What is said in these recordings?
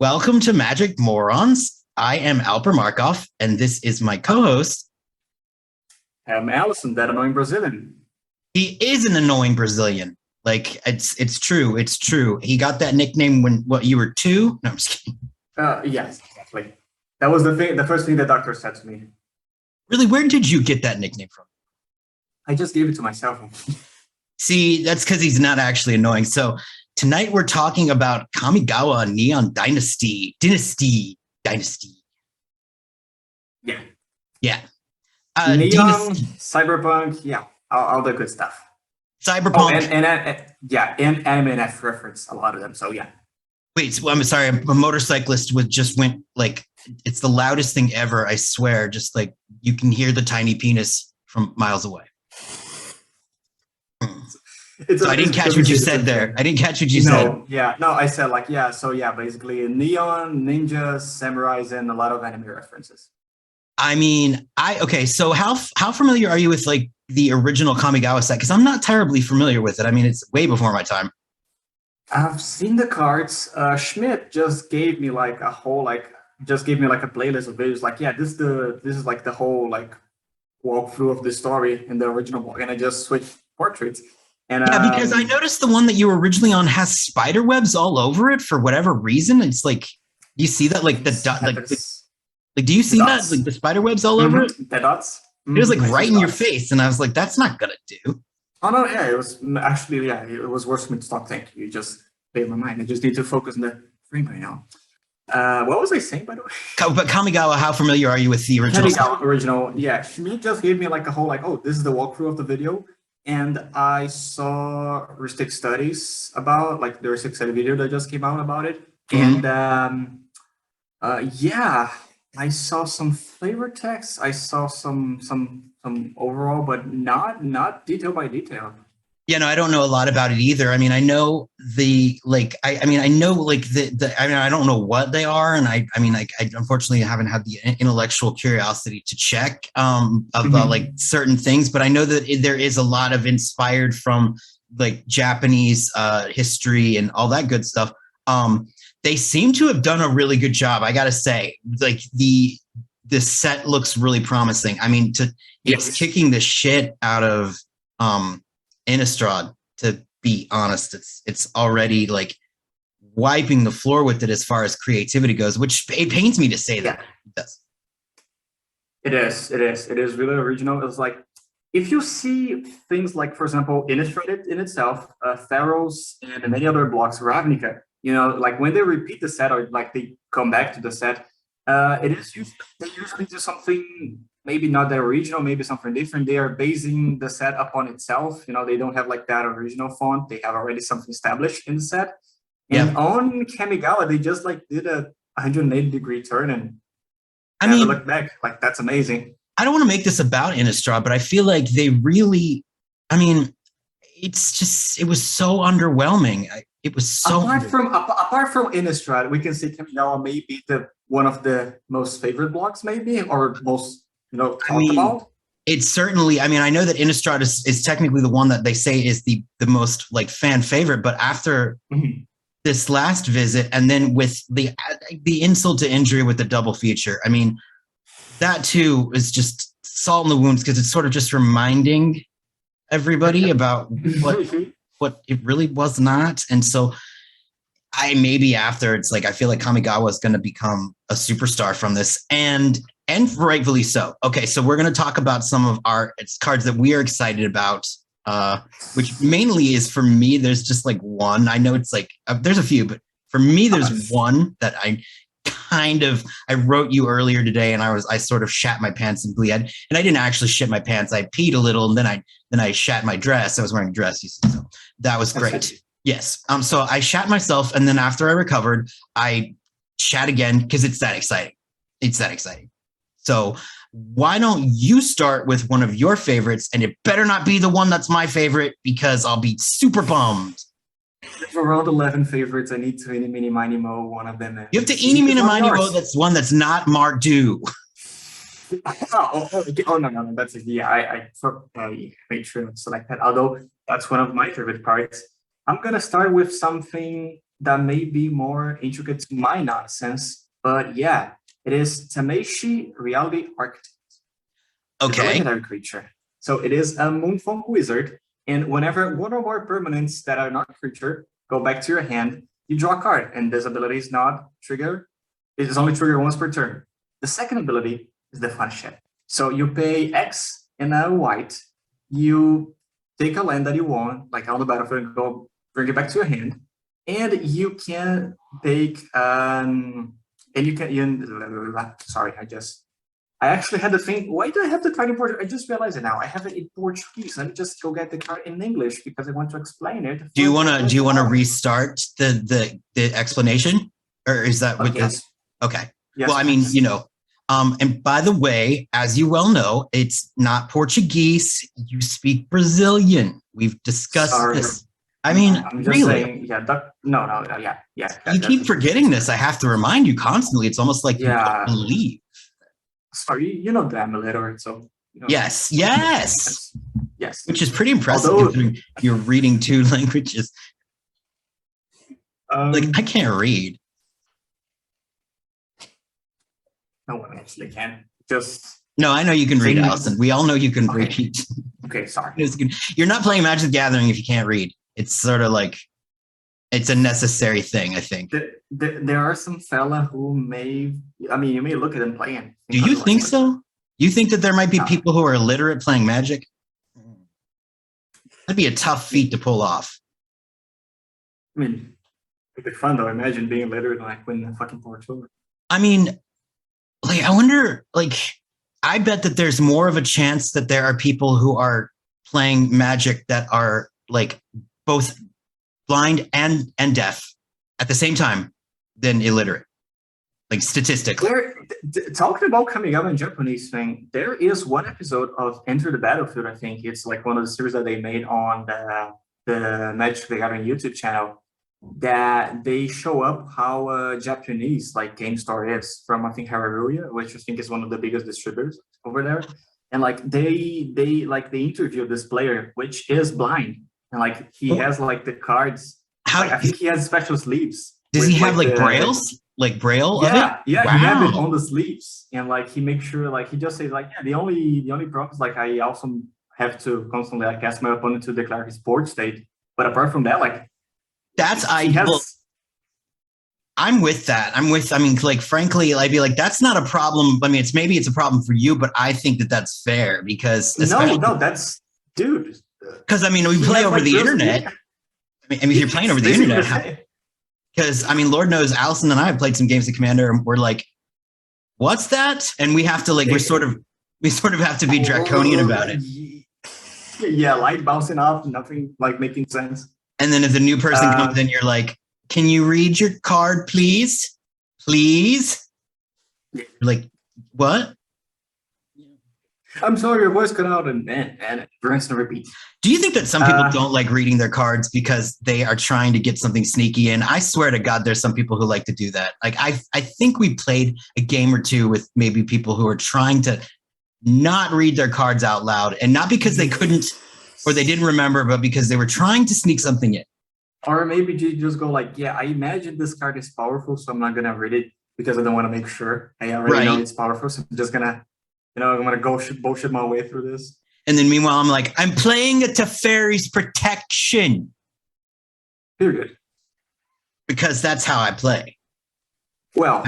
Welcome to Magic Moronz. I am Alper Markov, and this is my co-host. I'm Allison, that annoying Brazilian. He is an annoying Brazilian. Like, it's true. It's true. He got that nickname when, you were 2? No, I'm just kidding. Yes, exactly. That was the first thing the doctor said to me. Really, where did you get that nickname from? I just gave it to myself. See, that's because he's not actually annoying. So tonight we're talking about Kamigawa Neon Dynasty. Dynasty. Yeah. Yeah. Neon, Dynasty. Cyberpunk, yeah, all the good stuff. Cyberpunk. And anime F reference, a lot of them, so yeah. Wait, so, I'm sorry, a motorcyclist went like, it's the loudest thing ever, I swear. Just like, you can hear the tiny penis from miles away. So I didn't catch what you said there. I didn't catch what you said. I said basically neon, ninjas, samurais, and a lot of anime references. I mean, so how familiar are you with like the original Kamigawa set? Because I'm not terribly familiar with it. I mean, it's way before my time. I've seen the cards. Schmidt just gave me like a whole a playlist of videos. Like, yeah, this is like the whole like walkthrough of the story in the original book, and I just switched portraits. And yeah, because I noticed the one that you were originally on has spider webs all over it for whatever reason. It's like, you see that like do you see that like the spider webs all over it? The dots. It was like right in your face, and I was like, that's not gonna do. Oh no, yeah, it was actually it was worse for me to stop thinking. You just cleared my mind. I just need to focus on the frame right now. What was I saying, by the way? But Kamigawa, how familiar are you with the original? Kamigawa original, yeah. Schmidt just gave me like a whole this is the walkthrough of the video. And I saw Ristic Studies about, like, the Ristic Study video that just came out about it. Mm-hmm. And I saw some flavor text. I saw some overall, but not detail by detail. Yeah, no, I don't know a lot about it either. I mean, I know I don't know what they are, and I unfortunately haven't had the intellectual curiosity to check like certain things, but I know that there is a lot of inspired from like Japanese history and all that good stuff. They seem to have done a really good job, I gotta say. Like the set looks really promising. I mean, it's kicking the shit out of Innistrad, to be honest. It's already like wiping the floor with it as far as creativity goes, which it pains me to say that. It is really original. It's like, if you see things like, for example, Innistrad in itself, Theros, and many other blocks, Ravnica, like when they repeat the set or like they come back to the set, they usually do something maybe not the original, maybe something different. They are basing the set upon itself. They don't have like that original font. They have already something established in the set. And on Kamigawa, they just like did a 180-degree turn and never look back. Like, that's amazing. I don't want to make this about Innistrad, but I feel like they really, it was so underwhelming. It was so apart from Innistrad, we can say Kamigawa may be one of the most favorite blocks, maybe, or most talked about. It's certainly, I know that Innistrad is technically the one that they say is the most like fan favorite, but after this last visit, and then with the insult to injury with the double feature, that too is just salt in the wounds, because it's sort of just reminding everybody about what it really was not. And so after, it's like, I feel like Kamigawa is going to become a superstar from this, and rightfully so. Okay, so we're going to talk about some of our cards that we are excited about, which mainly is, for me, there's just like one. I know it's like, there's a few, but for me, there's one that I wrote you earlier today, and I sort of shat my pants and bled, and I didn't actually shit my pants. I peed a little, and then I shat my dress. I was wearing a dress, so that was great. Yes. So I shat myself, and then after I recovered, I shat again, because it's that exciting. So why don't you start with one of your favorites, and it better not be the one that's my favorite, because I'll be super bummed. There's around 11 favorites. I need to eeny, meeny, miny, mo, one of them. You have to eeny, meeny, miny, mo. That's one that's not Mark II. No. That's it. Yeah, I made sure to select that. Although that's one of my favorite parts. I'm gonna start with something that may be more intricate to my nonsense, but yeah, it is Tameshi Reality Architect. It's a Okay. legendary creature. So it is a Moonfolk wizard, and whenever one or more permanents that are not creature go back to your hand, you draw a card, and this ability is not trigger. It is only triggered once per turn. The second ability is the fun shit. So you pay X and a white. You take a land that you want, like on the battlefield, and go bring it back to your hand, and you can take sorry, I actually had to think, why do I have the card in Portuguese? I just realized it now. I have it in Portuguese. Let me just go get the card in English because I want to explain it. Do you want to restart the explanation, or is that what? Yes. Okay. Yes, well, I mean, and by the way, as you well know, it's not Portuguese. You speak Brazilian. We've discussed this. I mean, I'm just really? saying, yeah. You keep forgetting this. I have to remind you constantly. It's almost like you don't believe. Sorry, you know damn illiterate, so. Yes. Which is pretty impressive considering you're reading 2 languages. I can't read. No one actually can. No, I know you can read, Allison. We all know you can read. Okay, sorry. You're not playing Magic the Gathering if you can't read. It's sort of like, it's a necessary thing, I think. There are some fella who you may look at them playing. Do you think so? You think that there might be people who are illiterate playing Magic? That'd be a tough feat to pull off. I mean, it'd be fun though. Imagine being illiterate and winning the fucking Power Tour. I mean, I wonder, I bet that there's more of a chance that there are people who are playing Magic that are both blind and deaf at the same time than illiterate, statistically. Talking about Kamigawa and Japanese thing, there is one episode of Enter the Battlefield. I think it's one of the series that they made on the Magic the Gathering YouTube channel, that they show up how Japanese game store is from, I think, Hararuya, which I think is one of the biggest distributors over there. And they interview this player, which is blind, and he has the cards. I think he has special sleeves. Does he have brailles? Braille? Yeah, of it? Wow. He have it on the sleeves, and he makes sure he just says the only problem is I also have to constantly ask my opponent to declare his board state. But apart from that, that's I'm with that. Frankly, I'd be that's not a problem. I mean, maybe it's a problem for you, but I think that that's fair because that's dude. Because we play over the internet. I mean, you're playing over the internet. Because Lord knows, Allison and I have played some games of Commander, and we're "What's that?" And we have to we sort of have to be draconian about it. Yeah, light bouncing off, nothing making sense. And then if the new person comes in, you're "Can you read your card, please? Please?" You're "What?" I'm sorry, your voice cut out and rinse and repeat. Do you think that some people don't like reading their cards because they are trying to get something sneaky in? I swear to God, there's some people who like to do that. I think we played a game or two with maybe people who are trying to not read their cards out loud, and not because they couldn't or they didn't remember, but because they were trying to sneak something in. Or maybe you just go I imagine this card is powerful, so I'm not gonna read it because I don't want to make sure. I already know it's powerful, so I'm just gonna, I'm gonna go bullshit my way through this. And then meanwhile, I'm I'm playing a Teferi's Protection. Period. Because that's how I play. Well,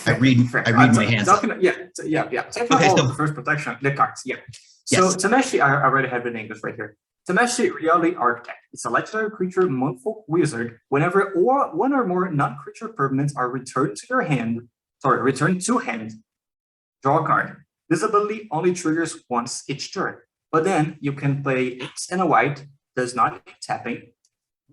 I read my hands. Talking about the first protection, the cards. Yeah. So yes. Tameshi, I already have it in English right here. Tameshi Reality Architect. It's a legendary creature, Moonfolk wizard. Whenever one or more non-creature permanents are returned to hand, draw a card. This ability only triggers once each turn, but then you can play X and a white, does not need tapping.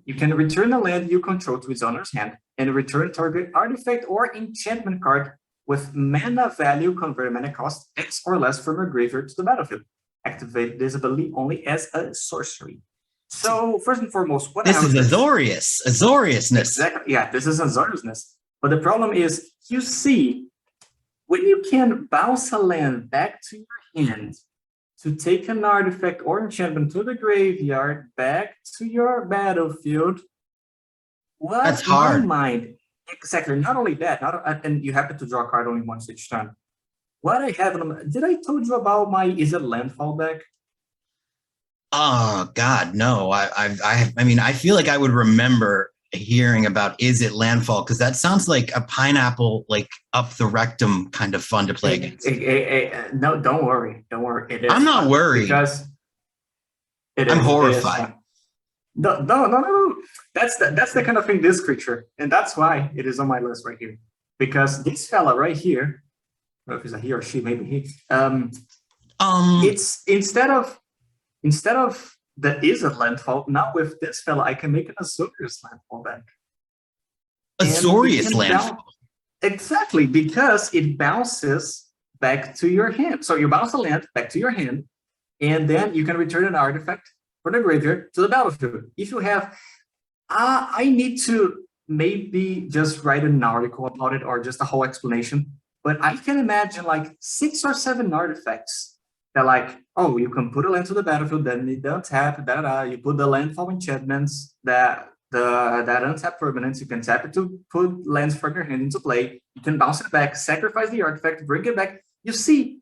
You can return a land you control to its owner's hand and return target artifact or enchantment card with mana value converted mana cost X or less from your graveyard to the battlefield. Activate this ability only as a sorcery. So first and foremost, this is Azoriousness. Exactly. Yeah, this is Azoriousness. But the problem is, you see, when you can bounce a land back to your hand to take an artifact or enchantment to the graveyard back to your battlefield, That's What my hard. mind exactly? Not only that, and you happen to draw a card only once each time. What I have, did I told you about my Is It Landfall deck? Oh God, no. I mean, I feel like I would remember hearing about Is It Landfall, because that sounds like a pineapple, like up the rectum kind of fun to play against. No, don't worry. Don't worry. It is I'm not fun worried. because I'm horrified. It is fun. No. That's the kind of thing, this creature. And that's why it is on my list right here. Because this fella right here, I don't know if it's a he or she, maybe he. It's instead of the Is It Landfall, now with this fella, I can make an Azorius Landfall deck. Azorius Landfall. Exactly, because it bounces back to your hand. So you bounce the land back to your hand, and then you can return an artifact from the graveyard to the battlefield. If you have, I need to maybe just write an article about it or just a whole explanation, but I can imagine like 6 or 7 artifacts that like, oh, you can put a land to the battlefield, then it untap, you put the landfall enchantments that untap permanents, you can tap it to put lands from your hand into play, you can bounce it back, sacrifice the artifact, bring it back. You see,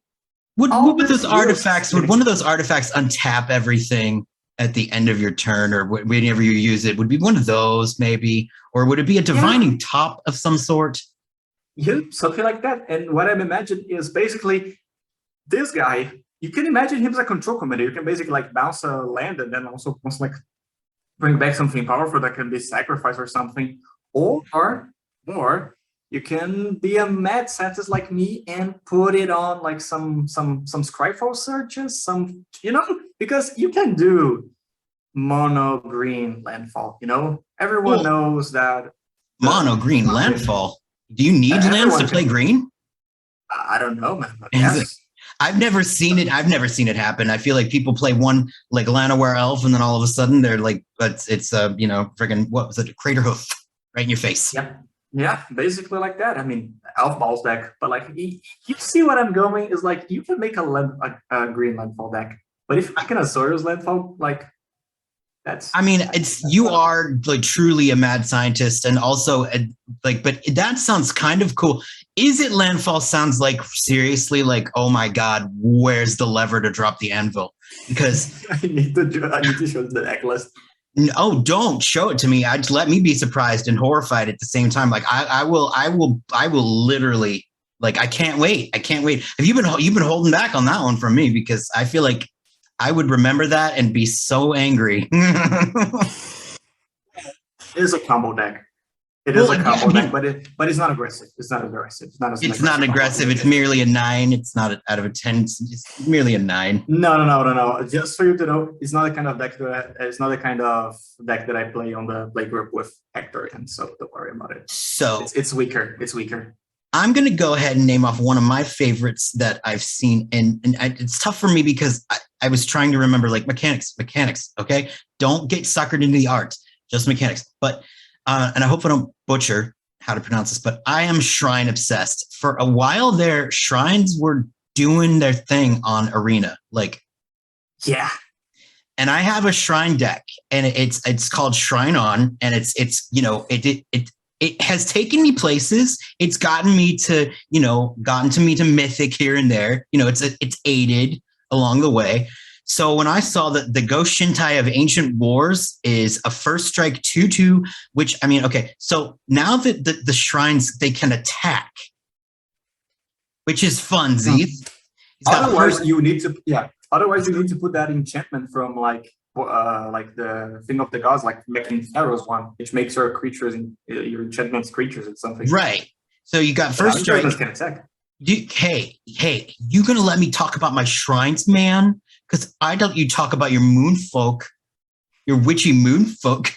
would one of those artifacts untap everything at the end of your turn, or whenever you use it? Would be one of those maybe, or would it be a divining top of some sort? Yeah, something like that. And what I'm imagining is basically this guy. You can imagine him as a control commander. You can basically like bounce a land and then also like bring back something powerful that can be sacrificed or something. Or you can be a mad scientist like me and put it on like some Scryfall searches, because you can do mono green landfall. Everyone knows that. Mono green landfall. Do you need lands to play green? I don't know, man. Yes. I've never seen it. I've never seen it happen. I feel like people play one like Llanowar Elf, and then all of a sudden they're like, it's friggin' what was it? Crater Hoof right in your face. Yep. Yeah, basically like that. I mean, Elf Balls deck, but like you see what I'm going is like you can make a green landfall deck, but if you make an Azorius landfall, like that's. I mean, you are like truly a mad scientist, and also but that sounds kind of cool. Is It Landfall sounds like seriously like, oh my God, where's the lever to drop the anvil? Because I need to show the deck list. No, don't show it to me. Let me be surprised and horrified at the same time. Like I will literally, like, I can't wait. Have you've been holding back on that one from me, because I feel like I would remember that and be so angry. It is a combo deck. It is a combo deck, but it's not aggressive. It's not aggressive. It's not aggressive. It's merely a 9. It's not out of a 10. It's merely a 9. No. Just for you to know, it's not the kind of deck that I play on the play group with Hector, and so don't worry about it. So it's weaker. It's weaker. I'm going to go ahead and name off one of my favorites that I've seen, and it's tough for me because I was trying to remember like mechanics. Okay, don't get suckered into the art, just mechanics. But and I hope I don't butcher how to pronounce this, but I am shrine obsessed. For a while there, shrines were doing their thing on Arena, like yeah. And I have a shrine deck, and it's called Shrine On, and it has taken me places. It's gotten me to Mythic here and there. It's aided along the way. So when I saw that the Ghost Shintai of Ancient Wars is a first strike 2/2, which I mean, okay, so now that the shrines, they can attack, which is fun, Zeth. Otherwise, you need to put that enchantment from like the Thing of the Gods, like making Pharaoh's one, which makes your creatures and your enchantments creatures or something. Right. So you got first strike. Can attack. Hey, you gonna let me talk about my shrines, man? Because I don't. You talk about your moon folk, your witchy moon folk.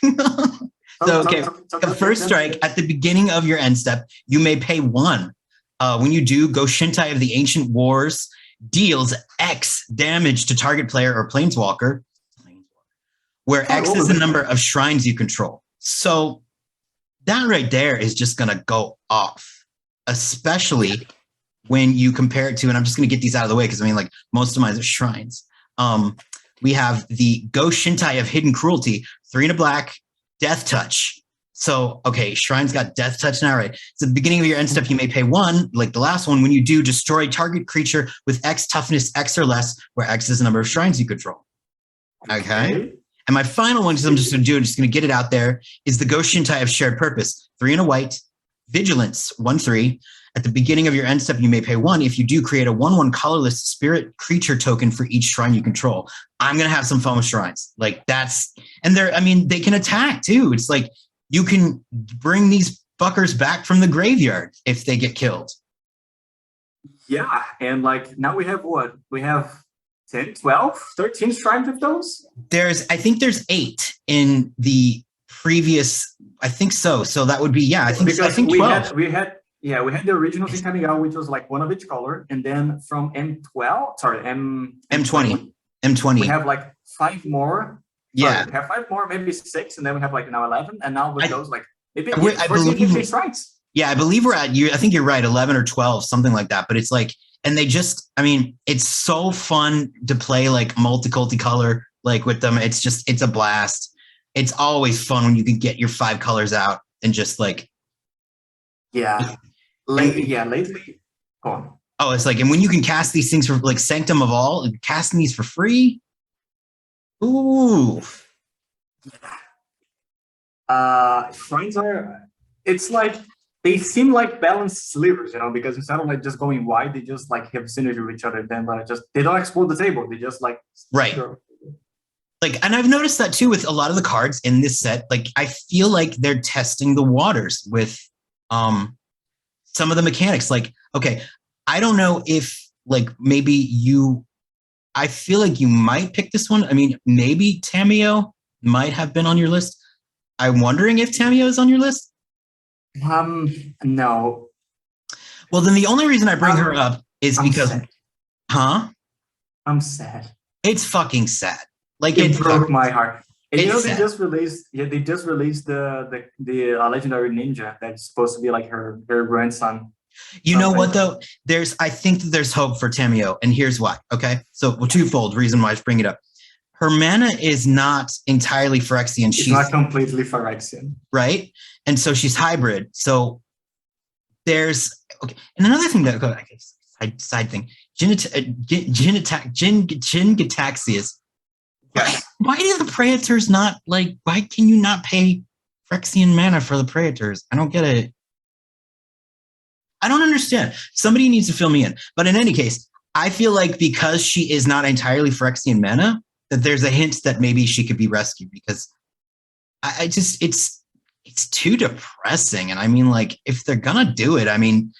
So okay, the first strike at the beginning of your end step, you may pay 1. When you do, Ghost Shintai of the Ancient Wars deals X damage to target player or planeswalker, where X is the number of shrines you control. So that right there is just gonna go off, especially when you compare it to, and I'm just going to get these out of the way because I mean, like, most of mine are shrines. We have the Ghost Shintai of Hidden Cruelty, 3 and a black, Death Touch, So, okay, Shrine's got Death Touch now, right? So at the beginning of your end step, you may pay 1, like the last one. When you do, destroy target creature with X toughness, X or less, where X is the number of shrines you control. Okay. And my final one, because I'm just going to get it out there, is the Ghost Shintai of Shared Purpose. 3 and a white, Vigilance, 1/3. At the beginning of your end step, you may pay 1. If you do, create a 1/1 colorless spirit creature token for each shrine you control. I'm going to have some fun with shrines. Like that's, and they can attack too. It's like, you can bring these fuckers back from the graveyard if they get killed. Yeah, and like now we have what? We have 10, 12, 13 shrines with those? I think there's 8 in the previous, I think so. So that would be, I think 12. We had the original in Kamigawa, which was like 1 of each color. And then from M20, we have like 5 more. Yeah, we have 5 more, maybe 6, and then we have like now 11, and now with those like maybe I believe shrines. Yeah, I believe we're at I think you're right, 11 or 12, something like that. But it's like, and they just, I mean, it's so fun to play like multicolor like with them. It's a blast. It's always fun when you can get your 5 colors out and just like. Lately, go on. Oh, it's like, and when you can cast these things for like Sanctum of All, casting these for free. Ooh. Shrines it's like they seem like balanced slivers, because instead of like just going wide, they just like have synergy with each other. Then they don't explode the table. They just like right. Like, and I've noticed that too with a lot of the cards in this set. Like, I feel like they're testing the waters with some of the mechanics. Like, okay, I don't know if like maybe I feel like you might pick this one. I mean, maybe Tamiyo might have been on your list. I'm wondering if Tamiyo is on your list. No. Well, then the only reason I bring her up is because, sad. I'm sad. It's fucking sad. Like it broke my heart. And they sad. just released the legendary ninja that's supposed to be like her grandson. You know what though? I think that there's hope for Tamiyo, and here's why. Okay, so twofold reason why I bring it up. Her mana is not entirely Phyrexian. She's not completely Phyrexian, right? And so she's hybrid. So there's okay. And another thing that side thing, Gataxias. Why do the Praetors not like? Why can you not pay Phyrexian mana for the Praetors? I don't get it. I don't understand. Somebody needs to fill me in. But in any case, I feel like because she is not entirely Phyrexian mana, that there's a hint that maybe she could be rescued, because it's too depressing. And I mean, like, if they're gonna do it, I mean,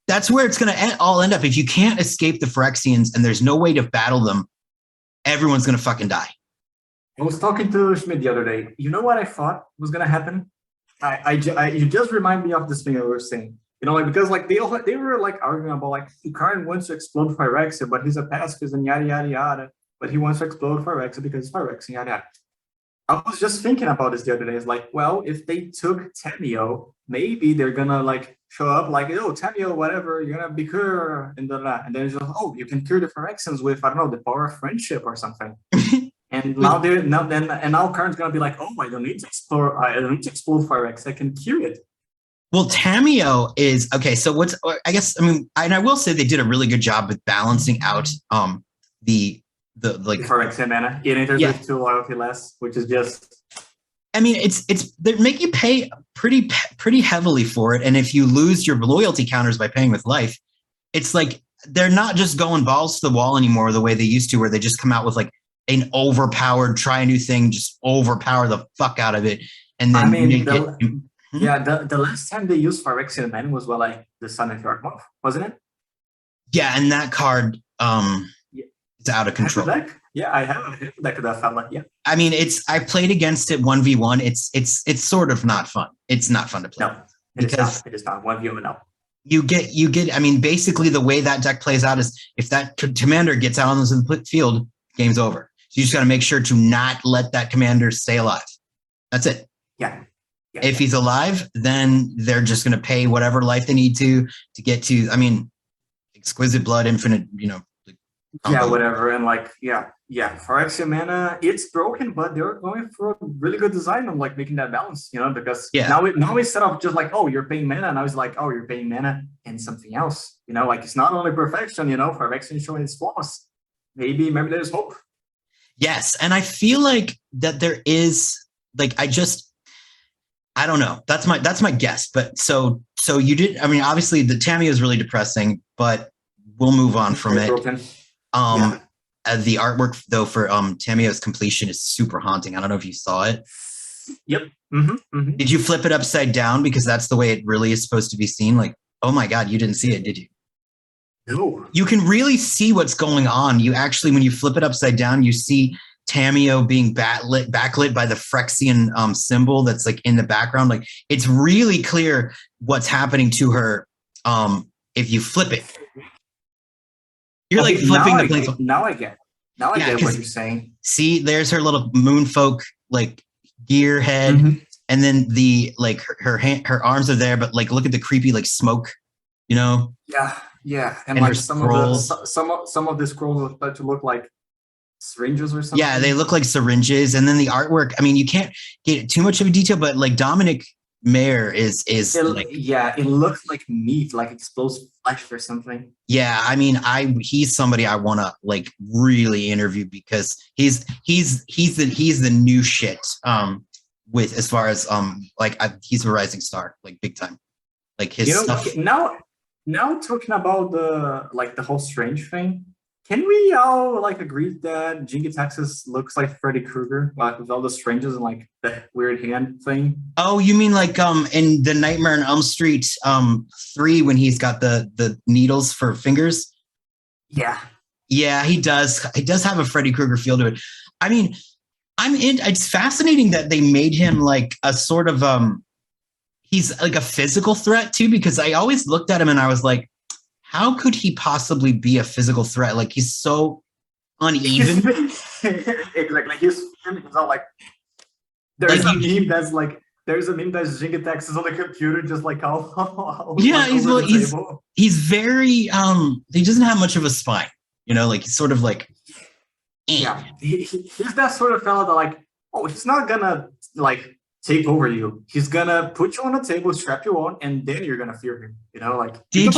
that's where it's gonna all end up. If you can't escape the Phyrexians and there's no way to battle them, everyone's gonna fucking die. I was talking to Schmidt the other day. You know what I thought was gonna happen? You just remind me of this thing I was saying. Because like they were like arguing about like Karn wants to explode Phyrexia, but he's a pacifist and yada yada yada. But he wants to explode Phyrexia because it's Phyrexia, yada yada. I was just thinking about this the other day. It's like, well, if they took Tamiyo, maybe they're gonna like show up like, oh, Tamiyo, whatever, you're gonna be cure and then it's just, oh, you can cure the Phyrexians with, I don't know, the power of friendship or something. And now Karn's gonna be like, oh, I don't need to explode Phyrexia, I can cure it. Well, Tamiyo is okay. So I will say they did a really good job with balancing out the Phyrexian mana. There's 2 loyalty less, which is just. I mean, they make you pay pretty heavily for it, and if you lose your loyalty counters by paying with life, it's like they're not just going balls to the wall anymore the way they used to, where they just come out with like an overpowered, try a new thing, just overpower the fuck out of it, and then the last time they used Phyrexian mana was like the Sun and Yarmouth, wasn't it? Yeah, and that card is out of control. Yeah, I have a deck of that fella. Yeah. I mean, I played against it 1v1. It's sort of not fun. It's not fun to play. No, it is not 1v1. No. You get. I mean, basically the way that deck plays out is if that commander gets out on the field, game's over. So you just got to make sure to not let that commander stay alive. That's it. Yeah. If he's alive, then they're just going to pay whatever life they need to get to. I mean, Exquisite Blood, Infinite, Yeah, whatever. And like, for extra mana, it's broken, but they're going for a really good design on like making that balance, because now instead of just like, oh, you're paying mana, now it's like, oh, you're paying mana and something else, like it's not only perfection, for extra showing its flaws. Maybe there's hope. Yes, and I feel like that there is like I don't know. That's my guess. But so you did. I mean, obviously the Tamiya is really depressing, but we'll move on from it. The artwork though for Tamiya's completion is super haunting. I don't know if you saw it. Yep. Mm-hmm, mm-hmm. Did you flip it upside down because that's the way it really is supposed to be seen? Like, oh my God, you didn't see it, did you? No. You can really see what's going on. You actually, when you flip it upside down, you see Tamiya being backlit by the Phyrexian symbol that's like in the background. Like it's really clear what's happening to her if you flip it. You're like flipping the place. Now I get what you're saying. See, there's her little moonfolk like gear head, and then the like her arms are there, but like look at the creepy like smoke, Yeah, and like some of the scrolls start to look like syringes or something. Yeah, they look like syringes, and then the artwork. I mean, you can't get too much of a detail, but like Dominic Mayer is like, it looks like meat, like exposed flesh or something. Yeah, I mean, he's somebody I want to like really interview because he's the new shit. With as far as he's a rising star, like big time, like his stuff. Now talking about the whole strange thing, can we all like agree that Jingy Texas looks like Freddy Krueger, like with all the strangers and like the weird hand thing? Oh, you mean like in the Nightmare on Elm Street 3 when he's got the needles for fingers? Yeah. Yeah, he does. He does have a Freddy Krueger feel to it. I mean, it's fascinating that they made him like a sort of he's like a physical threat too, because I always looked at him and I was like, how could he possibly be a physical threat? Like he's so uneven. Exactly. He's not like there's a meme that's Jingy Texas on the computer just like how yeah, he's very he doesn't have much of a spine, like he's sort of like yeah, he's that sort of fella that like, oh, he's not gonna like take over you. He's gonna put you on a table, strap you on, and then you're gonna fear him. Like you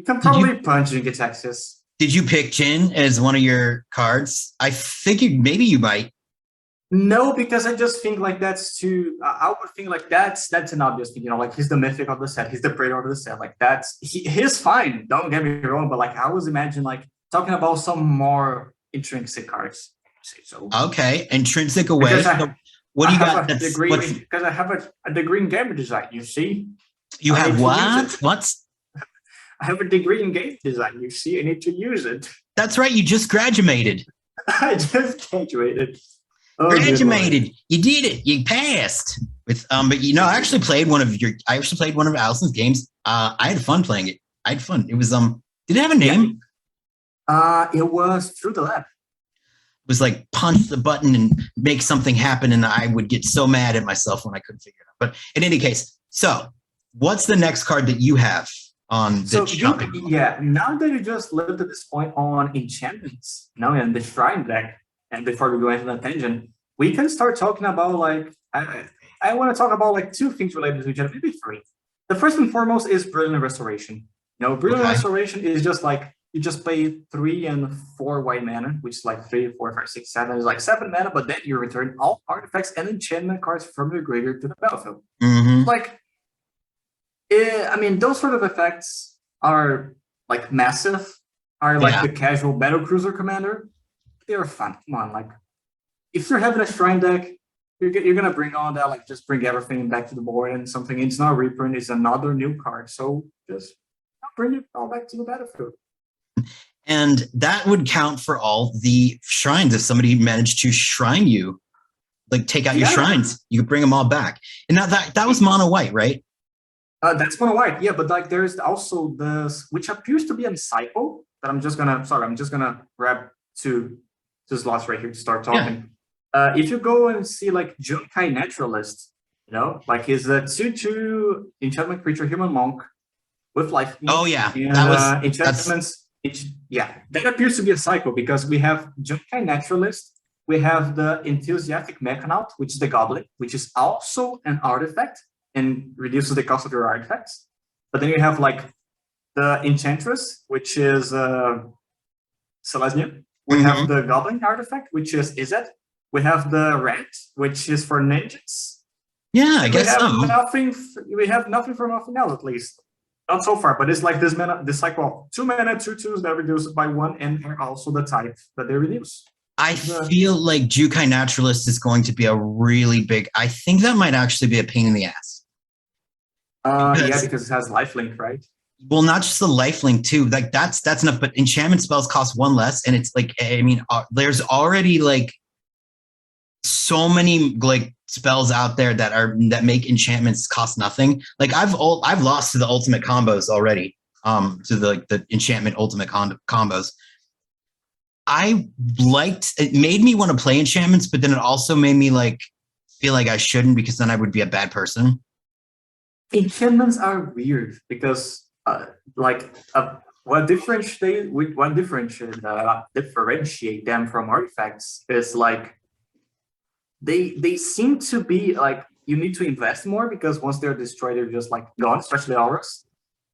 can probably punch Jingy Texas. Did you pick Jin as one of your cards? I figured maybe you might. No, because I just think like that's too. I would think like that's an obvious thing. Like he's the mythic of the set. He's the praetor of the set. Like he's fine. Don't get me wrong, but like I was imagining like talking about some more intrinsic cards. So okay, intrinsic away. What do you got? Because I have a degree in game design. You see, you have what? What? I have a degree in game design. You see, I need to use it. That's right. You just graduated. I just graduated. Oh, graduated. You did it. You passed. With but I actually played one of Allison's games. I had fun playing it. I had fun. It was Did it have a name? It was Through the Lab. It was like punch the button and make something happen, and I would get so mad at myself when I couldn't figure it out. But in any case, so what's the next card that you have on the shopping? Now that you just lived at this point on enchantments, and the shrine deck, and before we go into the tangent, we can start talking about like I want to talk about like two things related to each other, maybe three. The first and foremost is Brilliant Restoration. Brilliant Restoration is just like you just pay 3 and 4 white mana, which is like 3, 4, 5, 6, 7. It's like 7 mana, but then you return all artifacts and enchantment cards from your graveyard to the battlefield. Like, I mean, those sort of effects are like massive. Are like the casual battle cruiser commander. They are fun. Come on, like if you're having a shrine deck, you're gonna bring all that, like just bring everything back to the board and something. It's not a reprint, it's another new card. So just bring it all back to the battlefield. And that would count for all the shrines. If somebody managed to shrine you, like take out your shrines, you could bring them all back. And now that was mono white, right? That's mono white, yeah. But like there's also this, which appears to be a cycle. That I'm just gonna grab two slots right here to start talking. Yeah. If you go and see like Junkai Naturalist, like he's a 2/2 enchantment creature, human monk with life. Oh yeah, and, enchantments. that appears to be a cycle because we have Junkai Naturalist, we have the Enthusiastic Mechanaut, which is the Goblin, which is also an artifact and reduces the cost of your artifacts. But then you have like the Enchantress, which is Selesnya. We have the Goblin artifact, which is Izzet. We have the Rat, which is for ninjas. Yeah, I guess so. We have nothing for nothing else, at least. Not so far, but it's like this cycle of 2 mana, 2/2s that reduce by 1, and are also the type that they reduce. I feel like Jukai Naturalist is going to be a really big. I think that might actually be a pain in the ass. Because it has lifelink, right? Well, not just the lifelink too. Like that's enough, but enchantment spells cost 1 less, and it's like there's already like so many like spells out there that make enchantments cost nothing. Like I've lost to the ultimate combos already. To the enchantment ultimate combos. It made me want to play enchantments, but then it also made me like feel like I shouldn't because then I would be a bad person. Enchantments are weird because what differentiate them from artifacts is like they seem to be like you need to invest more because once they're destroyed, they're just like gone, especially auras.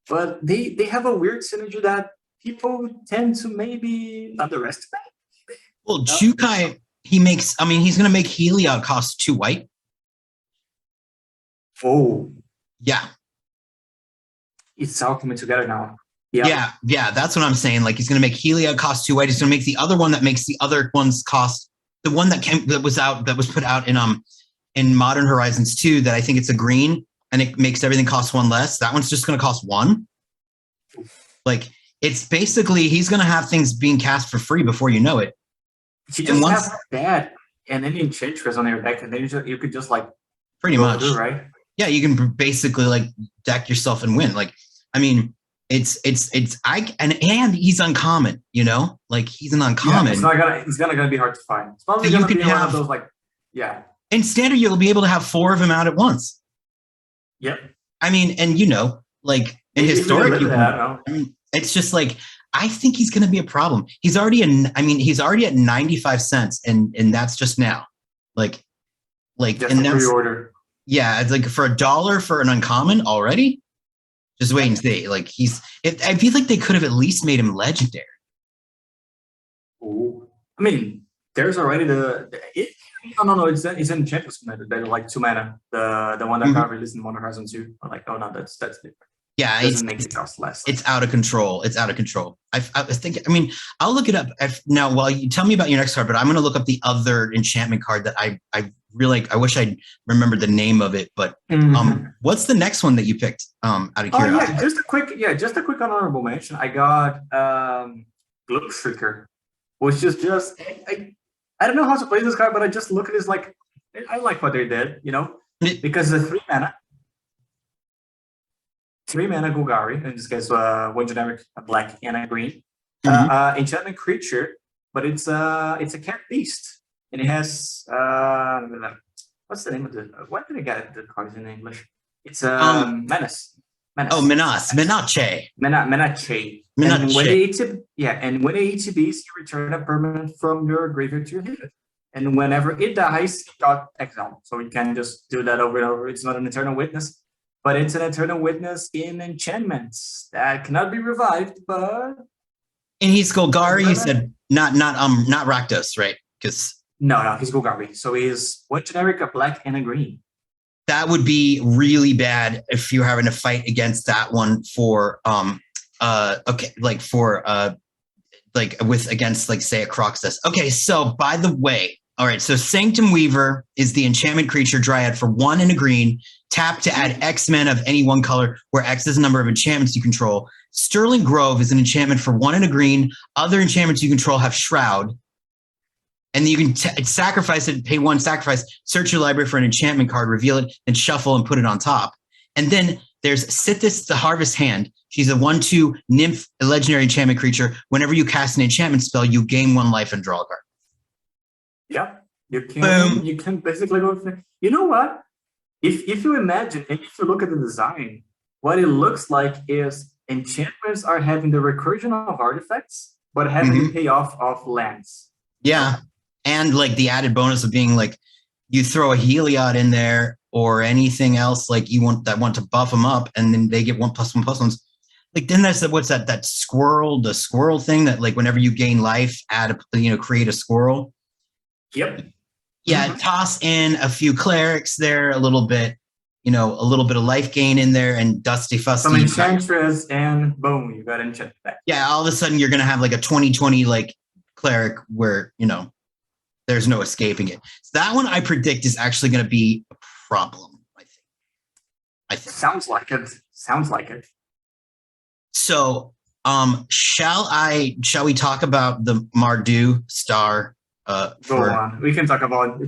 But they have a weird synergy that people tend to maybe underestimate. Well, Jukai, he's going to make Heliod cost 2 white. Oh. Yeah. It's all coming together now. Yeah, that's what I'm saying. Like he's going to make Heliod cost 2 white. He's going to make the other one that makes the other ones cost. The one that was put out in Modern Horizons 2 that I think it's a green and it makes everything cost 1 less. That one's just going to cost 1. Like it's basically he's going to have things being cast for free before you know it. You just have that and then Enchantress on your deck, and then you could just like pretty much through, right? Yeah, you can basically like deck yourself and win. Like I mean, and he's uncommon, you know, like he's an uncommon. Yeah, it's gonna be hard to find. It's probably gonna be one of those like In standard, you'll be able to have 4 of them out at once. Yep. I mean, and you know, like in historic, it's just like I think he's going to be a problem. He's already at 95 cents, and that's just now, like, just and that's pre-order. Yeah, it's like for $1 for an uncommon already. Just wait and see. Like I feel like they could have at least made him legendary. Ooh. I mean, there's already no, it's in Enchantress. They're like 2 mana. The one that got released in Modern Horizon 2. I'm like, oh no, that's different. Yeah, it makes it cost less. It's out of control. I think. I mean, I'll look it up now. While you tell me about your next card, but I'm going to look up the other enchantment card that I really like. I wish I remembered the name of it. But what's the next one that you picked? Out of curiosity. Just a quick honorable mention. I got Globe Shrieker, which is just I don't know how to play this card, but I just look at this like I like what they did, you know, because it's a 3 mana. 3 mana Golgari, in this case, 1 generic, a black and a green. Enchantment creature, but it's a cat beast. And it has what's the name of what did I get the cards in English? It's Menace. Oh, Menace. Menace. Menace. And when it ETBs, you return a permanent from your graveyard to your hand. And whenever it dies, it got exiled. So you can just do that over and over. It's not an Eternal Witness, but it's an Eternal Witness in enchantments that cannot be revived, but and he's Golgari, you said not Rakdos, right? Because no, he's Golgari. So he's 1 generic, a black, and a green. That would be really bad if you're having to fight against that one for against like say a Croxus. Okay, so by the way, all right, so Sanctum Weaver is the enchantment creature dryad for 1 and a green, tap to add X mana of any one color, where X is the number of enchantments you control. Sterling Grove is an enchantment for 1 and a green. Other enchantments you control have Shroud. And then you can sacrifice it, pay 1 sacrifice, search your library for an enchantment card, reveal it, and shuffle and put it on top. And then there's Sithis, the Harvest Hand. She's a 1/2 nymph, a legendary enchantment creature. Whenever you cast an enchantment spell, you gain 1 life and draw a card. Yeah, you can basically go. You know what? If you imagine and if you look at the design, what it looks like is enchantments are having the recursion of artifacts, but having the payoff of lands. Yeah. And like the added bonus of being like, you throw a Heliod in there or anything else like you want to buff them up, and then they get 1+1/+1s. Like then there's that squirrel thing that like whenever you gain life, create a squirrel. Yep. Yeah, toss in a few clerics there, a little bit of life gain in there, and Dusty Fusty. Some enchantress, and boom, you got enchant back. Yeah, all of a sudden you're gonna have like a 20/20 like cleric where there's no escaping it. So that one I predict is actually gonna be a problem. I think. Sounds like it. So, shall we talk about the Mardu star? Go on. We can talk about the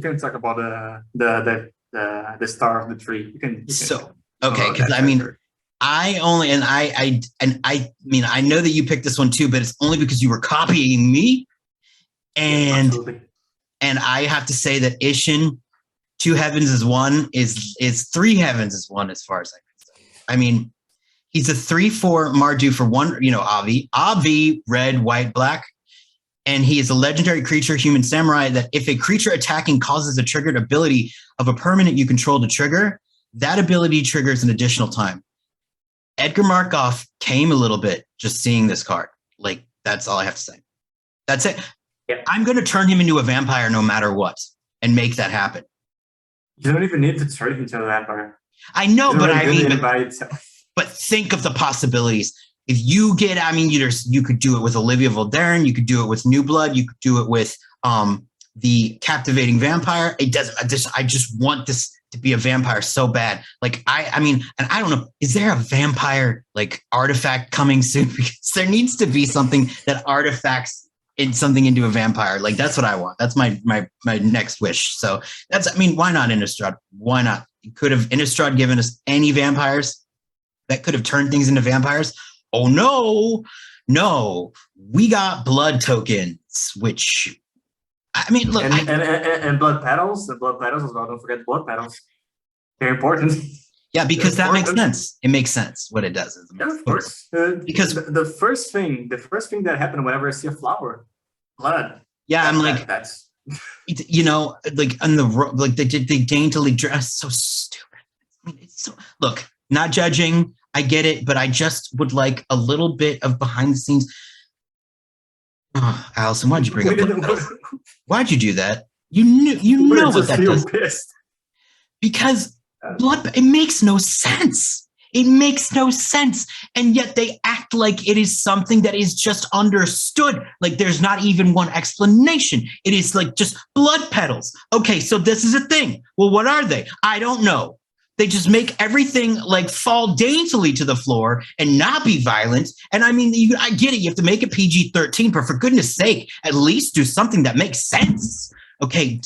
star of the tree. Okay, because I mean, I know that you picked this one too, but it's only because you were copying me, and I have to say that Ishin, 2 heavens is 1 is 3 heavens is 1 as far as I can say. I mean, he's a 3/4 Mardu for 1. Avi, red, white, black. And he is a legendary creature, human samurai, that if a creature attacking causes a triggered ability of a permanent you control to trigger, that ability triggers an additional time. Edgar Markov came a little bit just seeing this card. Like, that's all I have to say. That's it. Yeah. I'm going to turn him into a vampire no matter what and make that happen. You don't even need to turn him into a vampire. I know, but I mean, but think of the possibilities. If you get, you could do it with Olivia Voldaren, you could do it with New Blood, you could do it with the Captivating Vampire. It doesn't. I just want this to be a vampire so bad. Like I mean, and I don't know, is there a vampire like artifact coming soon? Because there needs to be something that artifacts into a vampire. Like that's what I want. That's my next wish. So why not Innistrad? Why not? You could have Innistrad given us any vampires that could have turned things into vampires. Oh no, we got blood tokens, which look, and blood petals, as well. Don't forget blood petals. They're important. Yeah, because that makes sense. It makes sense what it does. Yeah, of course. Because the first thing that happened whenever I see a flower, blood. Yeah, I'm like, that's like on the they daintily dress. So stupid. It's so look. Not judging. I get it, but I just would like a little bit of behind the scenes. Oh, Allison, why'd you bring up that? Why'd you do that? You know what that does. Pissed. Because it makes no sense. It makes no sense. And yet they act like it is something that is just understood. Like there's not even one explanation. It is like just blood petals. Okay, so this is a thing. Well, what are they? I don't know. They just make everything like fall daintily to the floor and not be violent. And I get it. You have to make it PG-13, but for goodness sake, at least do something that makes sense. Okay.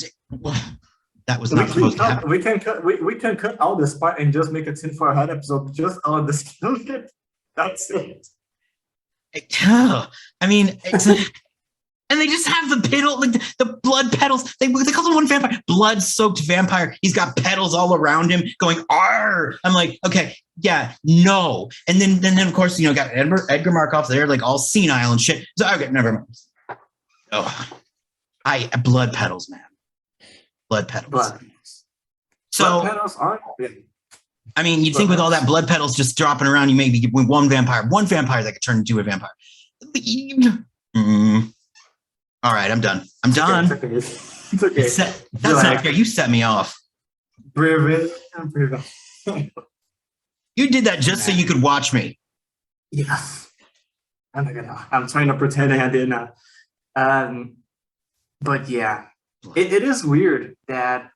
That was not supposed to happen. We can cut out this part and just make a tin for a hot episode just out of the skill kit. That's it. And they just have the petal, like the blood petals. They call them one vampire, blood-soaked vampire. He's got petals all around him going, "Arr!" I'm like, okay, yeah, no. And then of course, got Edgar Markov there, like all senile and shit. So okay, never mind. Oh, blood petals, man. Blood petals. Blood petals aren't. You'd think with all that blood petals just dropping around, you maybe get one vampire that could turn into a vampire. All right, I'm done. It's okay. That's not fair. You set me off. You did that just so you could watch me. Yes. I'm trying to pretend I did not. But yeah, it is weird that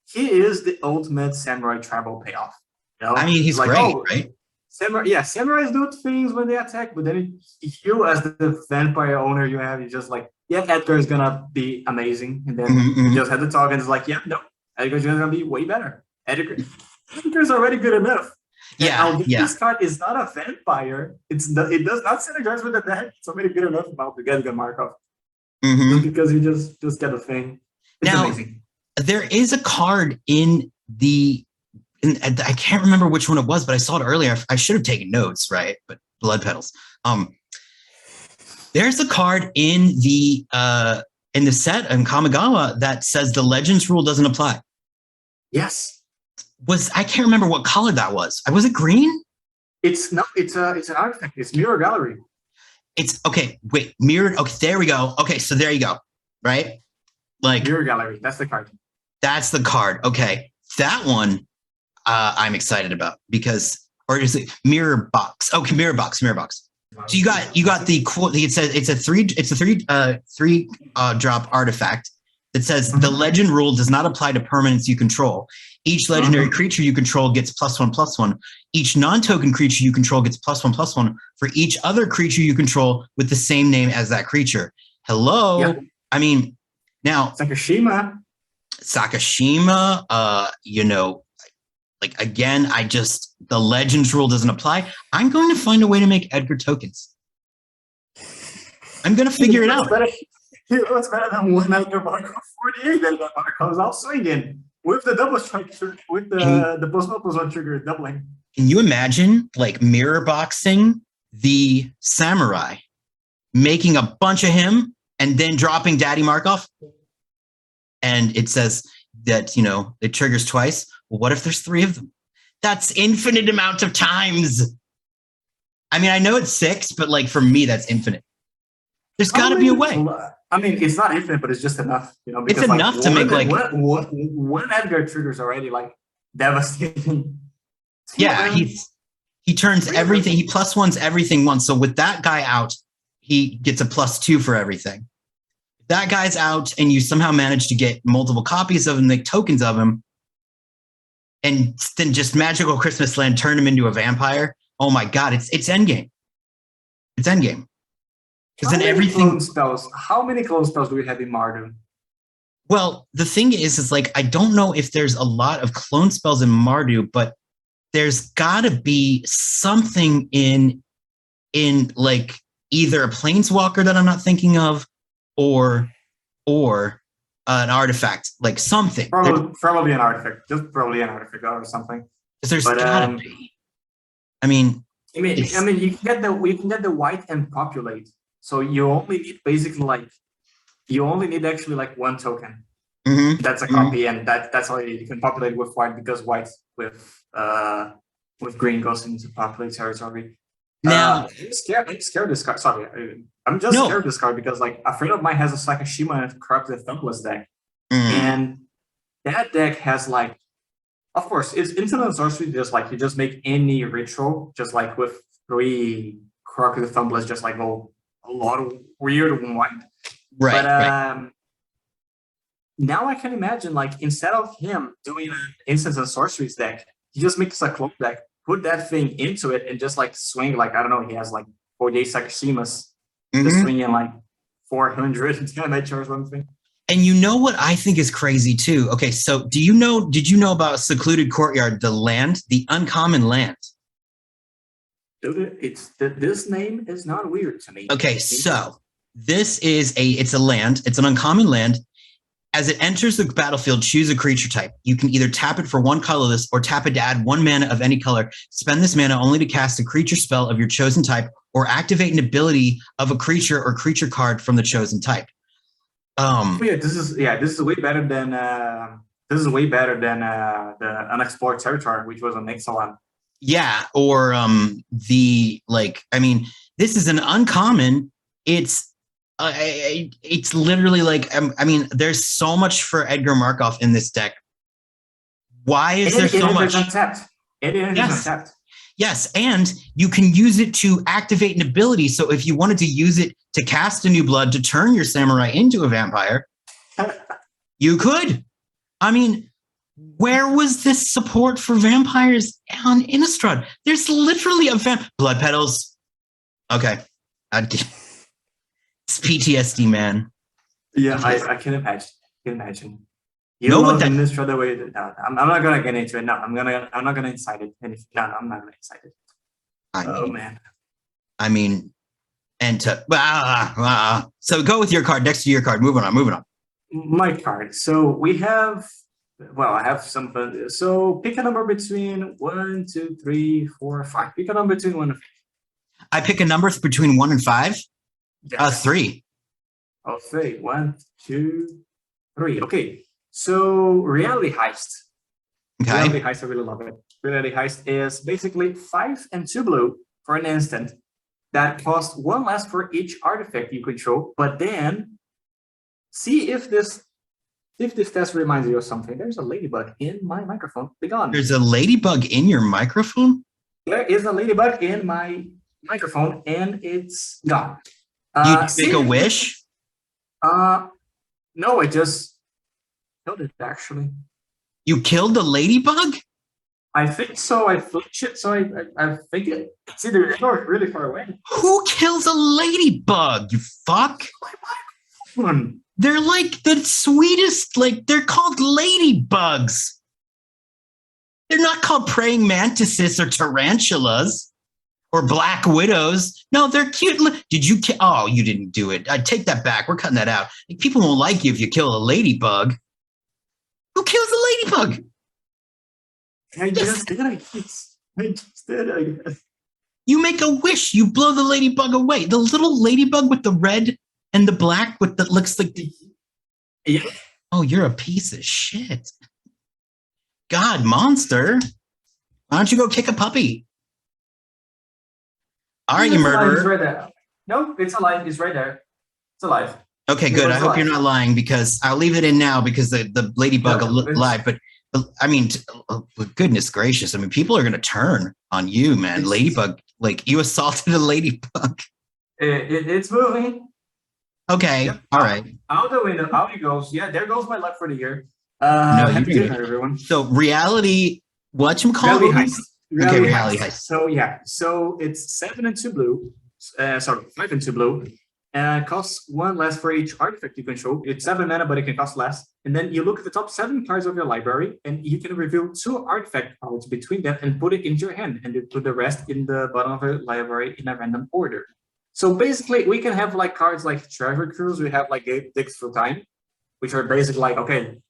he is the ultimate samurai tribal payoff. He's like, great, right? Samurais do things when they attack, but then you as the vampire owner you have, you're just like, yeah, Edgar is gonna be amazing, and then you just had to talk, and it's like, yeah, no, Edgar's gonna be way better. Edgar's already good enough. This card is not a vampire. It does not synergize with the deck. It's already good enough about to get Markov. Just because you just get a thing. It's amazing. There is a card I can't remember which one it was, but I saw it earlier. I should have taken notes, right? But Blood Petals. There's a card in the set in Kamigawa that says the Legends rule doesn't apply. Yes. I can't remember what color that was. Was it green? It's an artifact. It's Mirror Gallery. It's okay. Wait, mirrored. Okay, there we go. Okay, so there you go. Right? Like Mirror Gallery. That's the card. That's the card. Okay, that one I'm excited about because, or is it Mirror Box? Okay, Mirror Box. So you got the quote. It says it's a three drop artifact that says the legend rule does not apply to permanents you control. Each legendary creature you control gets +1/+1. Each non-token creature you control gets +1/+1 for each other creature you control with the same name as that creature. Hello. Yeah. I mean, now Sakashima. Like again, the Legends rule doesn't apply. I'm going to find a way to make Edgar tokens. I'm going to figure it out. What's better than one Edgar Marco 48 that Marco's out swinging with the double strike, with the +1/+1 trigger doubling. Can you imagine like mirror boxing the samurai, making a bunch of him and then dropping Daddy Markov? And it says that, it triggers twice. Well, what if there's 3 of them? That's infinite amount of times. I mean, I know it's 6, but like for me, that's infinite. There's got to be a way. I mean, it's not infinite, but it's just enough. Because, it's enough to make like one Edgar triggers already like devastating. Yeah, he turns everything. He +1s everything once. So with that guy out, he gets a +2 for everything. If that guy's out, and you somehow manage to get multiple copies of him, make tokens of him, and then just Magical Christmas Land turn him into a vampire. Oh my God, it's endgame. It's endgame. Because then everything. How many clone spells do we have in Mardu? Well, the thing is like I don't know if there's a lot of clone spells in Mardu, but there's got to be something in like either a Planeswalker that I'm not thinking of, or an artifact, like something. Probably an artifact, just probably an artifact or something. There's gotta be. I mean, you can get the white and populate. So you only need actually like 1 token. That's a copy, and that's all you can populate with white because white with green goes into populate territory. Now I'm scared of this card. Sorry, I'm just scared of this card because like a friend of mine has a Sakashima and Corrupted Thumbless deck, and that deck has like, of course, it's instant and sorcery. Just like you just make any ritual, just like with 3 Corrupted Thumbless, just like a lot of weird white. Right. But now I can imagine like instead of him doing an instants and sorceries deck, he just makes a cloak deck, put that thing into it, and just like swing like, I don't know, he has like 48 Sakashimas, just swinging like 400 damage or something. And you know what I think is crazy too? Okay, so did you know about Secluded Courtyard, the uncommon land? This name is not weird to me. Okay, so this is it's a land. It's an uncommon land. As it enters the battlefield, choose a creature type. You can either tap it for 1 colorless or tap it to add 1 mana of any color. Spend this mana only to cast a creature spell of your chosen type or activate an ability of a creature or creature card from the chosen type. This is way better than the Unexplored Territory, which was an Ixalan. Yeah, or this is an uncommon. It's literally like, there's so much for Edgar Markov in this deck. Why is there so much? Untapped. Yes, and you can use it to activate an ability. So if you wanted to use it to cast a new blood to turn your samurai into a vampire, you could. I mean, where was this support for vampires on Innistrad? There's literally a Blood Petals. Okay. It's PTSD, man. Yeah, I can imagine. You know what that is? The way I'm not gonna get into it. No, I'm not gonna incite it. And I'm not gonna incite it. Man. I mean, and so go with your card next to your card. Moving on. My card. So we have. Well, I have some fun. So pick a number between 1, 2, 3, 4, 5. Pick a number between 1 and 5. I pick a number between 1 and 5. Yes. 3. Oh, 3. 1, 2, 3. Okay. So Reality Heist. Okay. Reality Heist, I really love it. Reality Heist is basically 5 and 2 blue for an instant that costs 1 less for each artifact you control. But then, see if this test reminds you of something. There's a ladybug in my microphone. Be gone. There's a ladybug in your microphone? There is a ladybug in my microphone, and it's gone. You make a wish? No, I just killed it, actually. You killed the ladybug? I think so. I flipped it, so I think it's either in or really far away. Who kills a ladybug, you fuck? They're like the sweetest, like, they're called ladybugs. They're not called praying mantises or tarantulas or black widows. No, they're cute. Did you kill? Oh, you didn't do it. I take that back. We're cutting that out. People won't like you if you kill a ladybug. Who kills a ladybug? I just did, I guess. You make a wish. You blow the ladybug away. The little ladybug with the red and the black with the looks like the... Yeah. Oh, you're a piece of shit. God, monster. Why don't you go kick a puppy? All right, you murderer. It's right there. No, it's alive. It's right there. It's alive. Okay, good. I hope you're not lying, because I'll leave it in now because the ladybug alive. But I mean, goodness gracious. I mean, people are going to turn on you, man. Ladybug, like you assaulted a ladybug. It's moving. Okay. Yep. All right. Out the window. Out it goes. Yeah, there goes my luck for the year. No, happy dinner, everyone. So reality, whatchamacallit? Reality Heist. Reality Heist. So yeah, so it's 7 and 2 blue. 5 and 2 blue. Costs 1 less for each artifact you control. It's 7 mana, but it can cost less. And then you look at the top 7 cards of your library, and you can reveal 2 artifact cards between them and put it into your hand, and you put the rest in the bottom of your library in a random order. So basically, we can have like cards like Treasure Cruise. We have like Digs for Time, which are basically like, okay,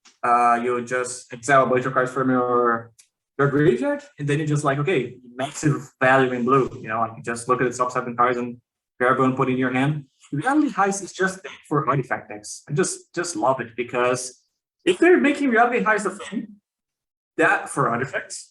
you just exile a bunch of cards from your graveyard, and then you just like, okay, massive value in blue. You know, like you just look at the top 7 cards and grab one, put it in your hand. Reality Heist is just for artifact decks. I just love it, because if they're making Reality Heist a thing, that for artifacts,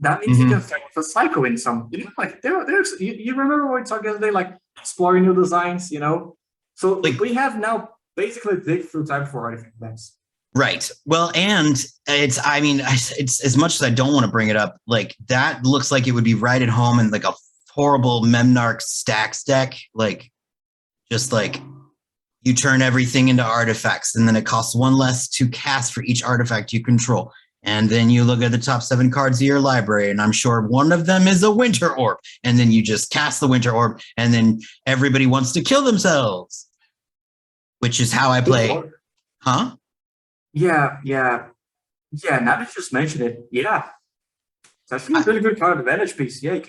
that means you can find a cycle in some. You know, like there's you remember what we talked yesterday, like exploring new designs. You know, so like we have now basically dig through time for artifact decks. Right. Well, and it's as much as I don't want to bring it up, like that looks like it would be right at home in like a horrible Memnarch stacks deck, like. Just like you turn everything into artifacts, and then it costs 1 less to cast for each artifact you control. And then you look at the top 7 cards of your library, and I'm sure one of them is a Winter Orb. And then you just cast the Winter Orb, and then everybody wants to kill themselves, which is how I play. Huh? Yeah. Now that you just mentioned it, yeah. It's actually a really good card advantage piece. Yeah,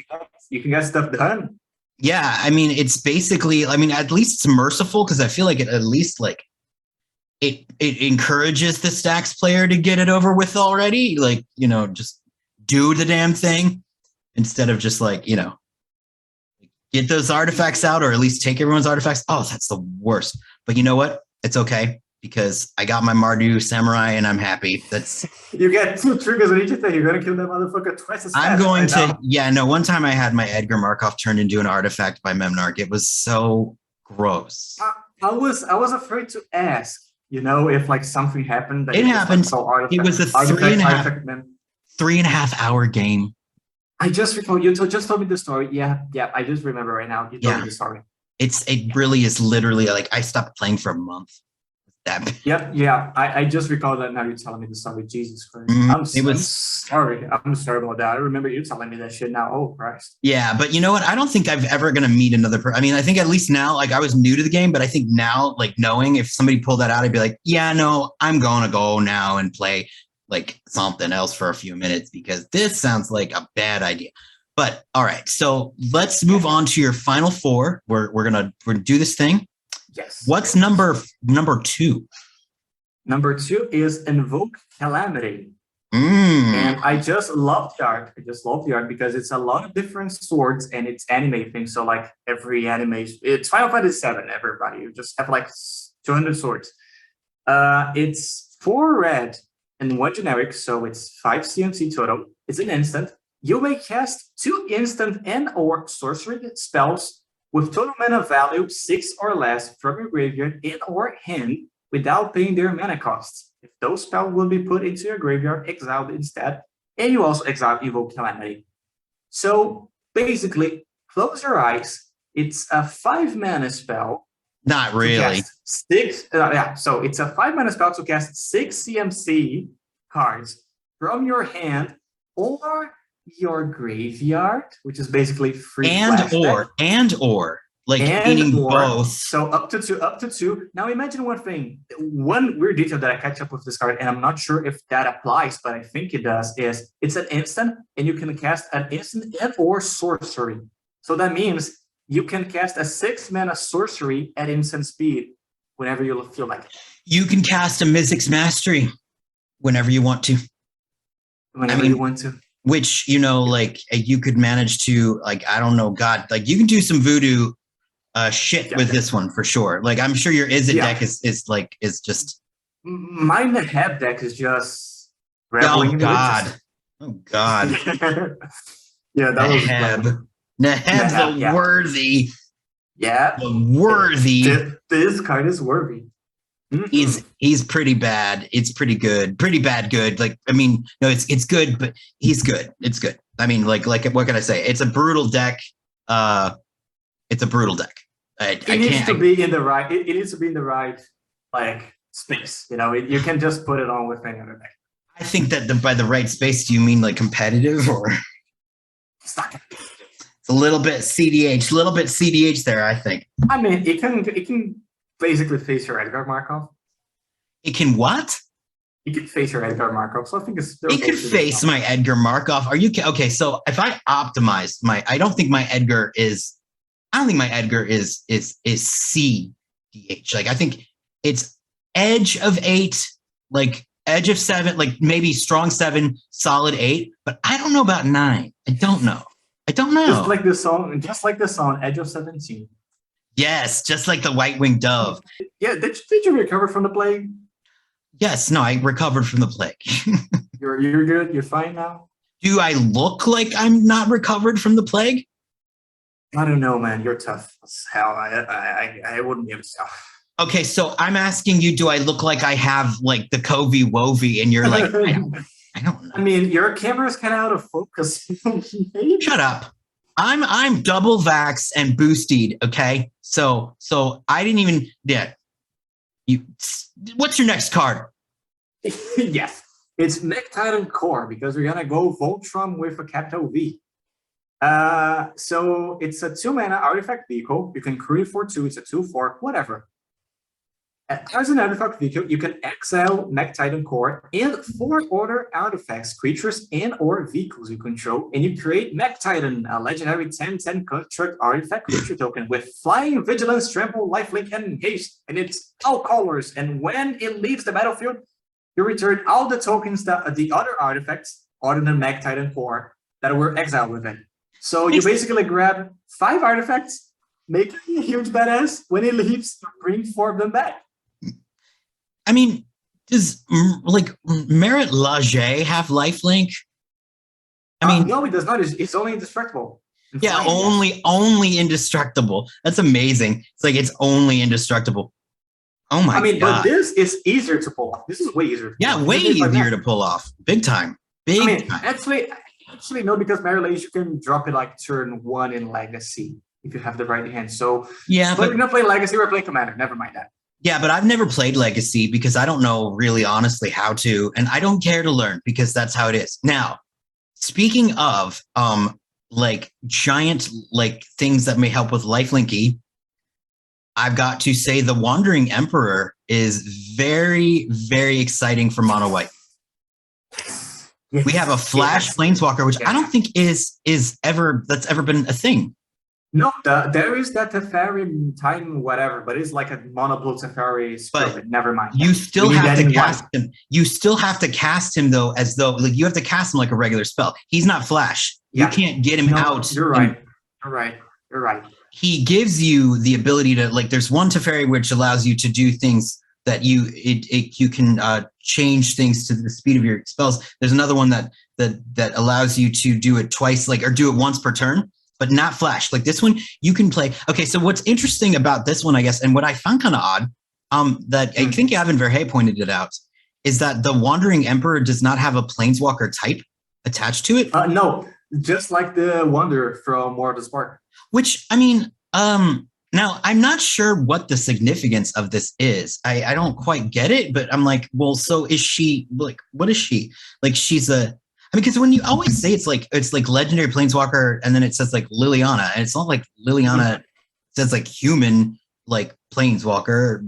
you can get stuff done. Yeah, I mean, it's basically, I mean, at least it's merciful, because I feel like it at least like it encourages the stacks player to get it over with already. Like, you know, just do the damn thing instead of just like, you know, get those artifacts out, or at least take everyone's artifacts. Oh, that's the worst. But you know what? It's okay, because I got my Mardu Samurai and I'm happy. That's you get 2 triggers on each thing. You're gonna kill that motherfucker twice as fast. I'm going to one time I had my Edgar Markov turned into an artifact by Memnarch. It was so gross. I was afraid to ask, you know, if like something happened. It happened. It was a 3.5 hour game. I just recall you just told me the story. Yeah, I just remember right now. You told me the story. It really is literally like I stopped playing for a month. Yep. I just recall that now. You're telling me the story. Jesus Christ. I'm sorry. I'm sorry about that. I remember you telling me that shit now. Oh Christ. Yeah, but you know what? I don't think I've ever gonna meet another person. I mean, I think at least now, like I was new to the game, but I think now, like knowing if somebody pulled that out, I'd be like, yeah, no, I'm gonna go now and play like something else for a few minutes, because this sounds like a bad idea. But all right, so let's move on to your final 4. We're gonna do this thing. Yes. What's number 2? Number 2 is Invoke Calamity. And I just love the art. I just love the art because it's a lot of different swords and it's anime things. So like every anime, it's Final Fantasy VII. Everybody, you just have like 200 swords. It's 4 red and 1 generic, so it's 5 CMC total. It's an instant. You may cast 2 instant and/or sorcery spells with total mana value 6 or less from your graveyard and/or hand without paying their mana costs. If those spells will be put into your graveyard, exiled instead, and you also exile Evil Calamity. So basically, close your eyes. It's a 5 mana spell. Not really. So it's a 5 mana spell to cast 6 CMC cards from your hand or your graveyard, which is basically free or meaning both. So up to two. Now imagine one thing. One weird detail that I catch up with this card, and I'm not sure if that applies, but I think it does, is it's an instant, and you can cast an instant and or sorcery. So that means you can cast a 6 mana sorcery at instant speed whenever you feel like it. You can cast a Mizzix Mastery whenever you want to. Whenever you want to. Which, you could manage to, I don't know, God, you can do some voodoo shit with this one for sure. I'm sure your Izzet deck is just. My Neheb deck is just. Oh God! Yeah, that was Neheb's worthy. Yeah, worthy. This card is worthy. Mm-hmm. He's pretty bad. It's pretty good. Pretty bad good. It's good, but he's good. It's good. What can I say? It's a brutal deck. It's a brutal deck. It needs to be in the right space. You can just put it on with any other deck. I think that by the right space, do you mean competitive or? It's not competitive. It's a little bit CDH there, I think. I mean, it can basically face your Edgar Markov. It can what? You can face your Edgar Markov. So I think it could face my Edgar Markov. Are you okay? So if I optimize I don't think my Edgar is CDH. I think it's edge of 8, edge of 7, maybe strong 7, solid 8. But I don't know about 9. I don't know. Just like the song, Edge of 17. Yes, just like the white-winged dove. Yeah, did you recover from the plague? Yes, no, I recovered from the plague. You're good? You're fine now? Do I look like I'm not recovered from the plague? I don't know, man. You're tough as hell. I wouldn't be able to tell. Okay, so I'm asking you, do I look like I have the Covey Wovey? And you're like, I don't know. I mean, your camera's kind of out of focus. Shut up. I'm double vax and boosted, okay? So I didn't even what's your next card? Yes. It's Mech Titan Core because we're gonna go Voltron with a capital V. So it's a 2 mana artifact vehicle. You can create for 2, it's a 2/4, whatever. As an artifact vehicle, you can exile Mech Titan Core and 4 order artifacts, creatures, and or vehicles you control, and you create Mech Titan, a legendary 10/10 construct artifact creature token with flying, vigilance, trample, lifelink, and haste, and it's all colors. And when it leaves the battlefield, you return all the tokens that the other artifacts, other than Mech Titan Core, that were exiled with it. So you basically grab 5 artifacts, make it a huge badass. When it leaves, you bring 4 of them back. I mean, does Merit Lager have lifelink? I mean, no, it does not. It's only indestructible. Yeah, only indestructible. That's amazing. It's only indestructible. Oh my God. But this is easier to pull off. This is way easier. Way easier to pull off. Big time. Time. Actually, no, because Merit Lager, you can drop it turn 1 in Legacy if you have the right hand. So yeah, but we're not playing Legacy. We're playing Commander. Never mind that. Yeah, but I've never played Legacy because I don't know really honestly how to, and I don't care to learn because that's how it is. Now, speaking of giant things that may help with lifelinky, I've got to say the Wandering Emperor is very, very exciting for mono white. Yes. We have a Flash Planeswalker, which I don't think that's ever been a thing. No, there is that Teferi Titan, whatever, but it's like a mono-blue Teferi But Scriven. Never mind. you We still need have that to in cast one. him. You still have to cast him though, as though like you have to cast him like a regular spell. He's not Flash. You Yeah. can't get him No, out. you're right. You're right. You're right. He gives you the ability to like. There's one Teferi which allows you to do things that you can change things to the speed of your spells. There's another one that allows you to do it twice, like or do it once per turn, but not Flash. Like this one, you can play. Okay, so what's interesting about this one, I guess, and what I found kind of odd, that I think Gavin Verhey pointed it out, is that the Wandering Emperor does not have a Planeswalker type attached to it. No, just like the Wanderer from War of the Spark. Which I mean, now I'm not sure what the significance of this is. I don't quite get it, but I'm like, well, so is she like? What is she like? She's a. I mean, because when you always say it's like legendary planeswalker, and then it says like Liliana, and it's not like Liliana says like human like planeswalker.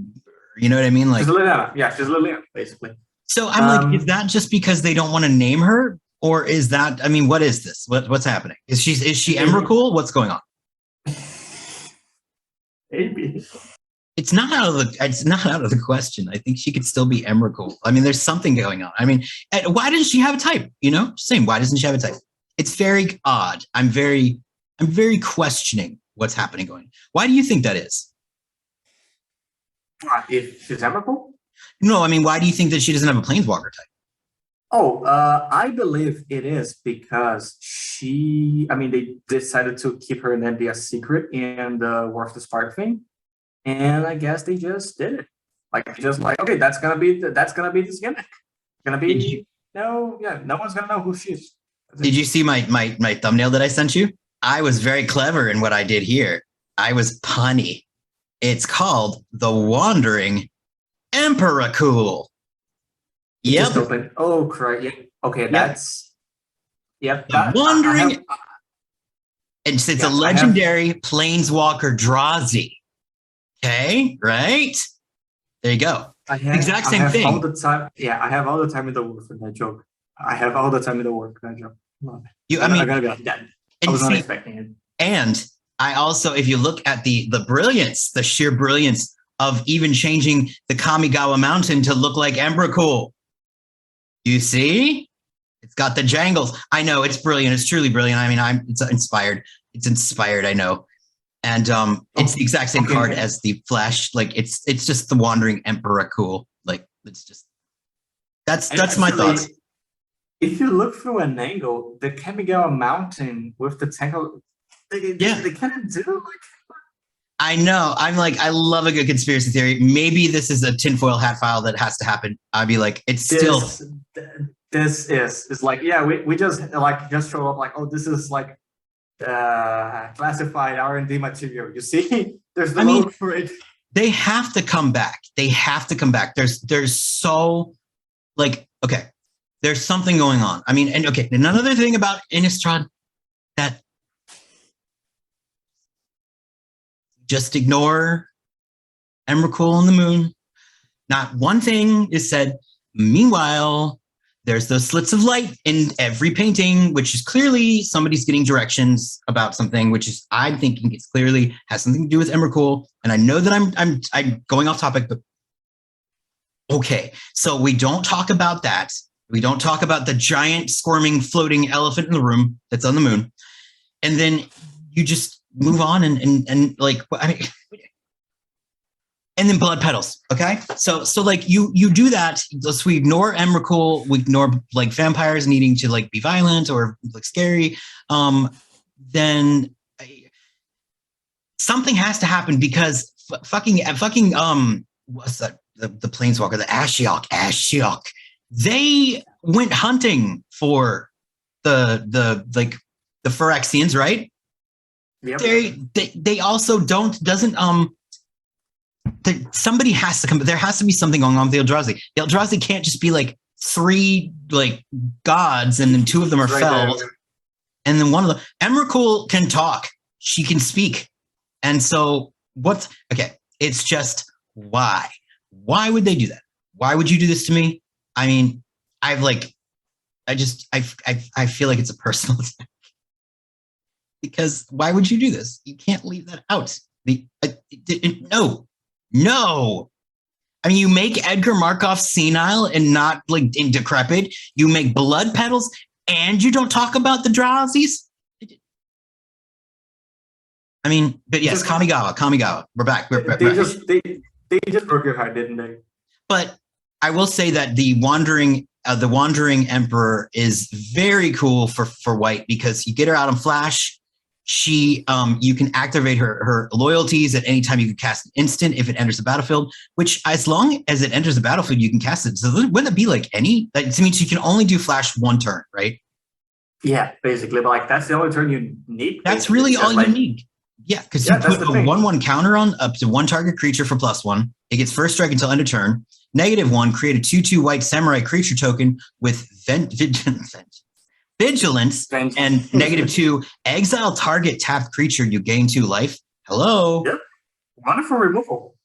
You know what I mean? Like she's Liliana. Yeah, she's Liliana, basically. So I'm like, is that just because they don't want to name her, or is that? I mean, what is this? What's happening? Is she Emrakul? What's going on? Maybe. It's not out of the question. I think she could still be Emrakul. I mean, there's something going on. I mean, why doesn't she have a type? You know, same. Why doesn't she have a type? It's very odd. I'm very questioning what's happening going. Why do you think that is? If she's Emrakul? No, I mean, why do you think that she doesn't have a planeswalker type? Oh, I believe it is because they decided to keep her name a secret in the War of the Spark thing. And I guess they just did it. Okay, that's gonna be this gimmick. No one's gonna know who she is. Did you see my thumbnail that I sent you? I was very clever in what I did here. I was punny. It's called The Wandering Emperor. Yep. Oh, correct. Yeah. Okay, that's. Yep. The Wandering. It's a legendary planeswalker Drazi. Okay, right? There you go. Exact same thing. All the time. Yeah, I have all the time in the world for that joke. I gotta be like that. I was not expecting it. And I also, if you look at the brilliance, the sheer brilliance of even changing the Kamigawa mountain to look like Emrakul. You see? It's got the jangles. I know, it's brilliant. It's truly brilliant. I mean, it's inspired. It's inspired, I know. And it's the exact same card as the Flash. Like it's just the Wandering Emperor cool. Like it's just that's my thoughts. If you look through an angle, the Kamigawa mountain with the tangle, they kind of do like. I know. I'm like, I love a good conspiracy theory. Maybe this is a tinfoil hat file that has to happen. I'd be like, It's like, yeah, we just show up like, oh, this is like classified R&D material. You see, there's the logo for it. They have to come back. There's so like, okay, there's something going on. I mean, and okay, another thing about Innistrad that just ignore Emrakul on the moon. Not one thing is said. Meanwhile, there's those slits of light in every painting, which is clearly somebody's getting directions about something, which is I'm thinking it's clearly has something to do with Emrakul. And I know that I'm going off topic, but okay. So we don't talk about that. We don't talk about the giant squirming floating elephant in the room that's on the moon. And then you just move on and like, I mean, and then blood petals. Okay. So like you do that. So we ignore Emrakul, we ignore like vampires needing to like be violent or like scary. Then something has to happen because fucking what's that? The planeswalker, the Ashiok. They went hunting for the Phyrexians, right? Yep. They also doesn't somebody has to come. There has to be something going on with the Eldrazi. The Eldrazi can't just be like 3 like gods and then 2 of them are felled, and then one of them. Emrakul can talk. She can speak, and so what's okay? It's just why? Why would they do that? Why would you do this to me? I mean, I feel like it's a personal attack. because why would you do this? You can't leave that out. No. I mean, you make Edgar Markov senile and not like decrepit. You make blood petals, and you don't talk about the drowsies. I mean, but yes, Kamigawa. We're back. They just broke your heart, didn't they? But I will say that the Wandering Emperor is very cool for white because you get her out on Flash. She, you can activate her loyalties at any time. You can cast an instant if it enters the battlefield, which as long as it enters the battlefield, you can cast it. So wouldn't it be like any? That means you can only do Flash one turn, right? Yeah, basically. But like that's the only turn you need. That's really all you need. Yeah, because you put a 1/1 counter on up to one target creature for +1. It gets first strike until end of turn. -1, create a 2/2 white samurai creature token with Vigilance, and -2, exile target tapped creature, you gain 2 life. Hello. Yep. Wonderful removal.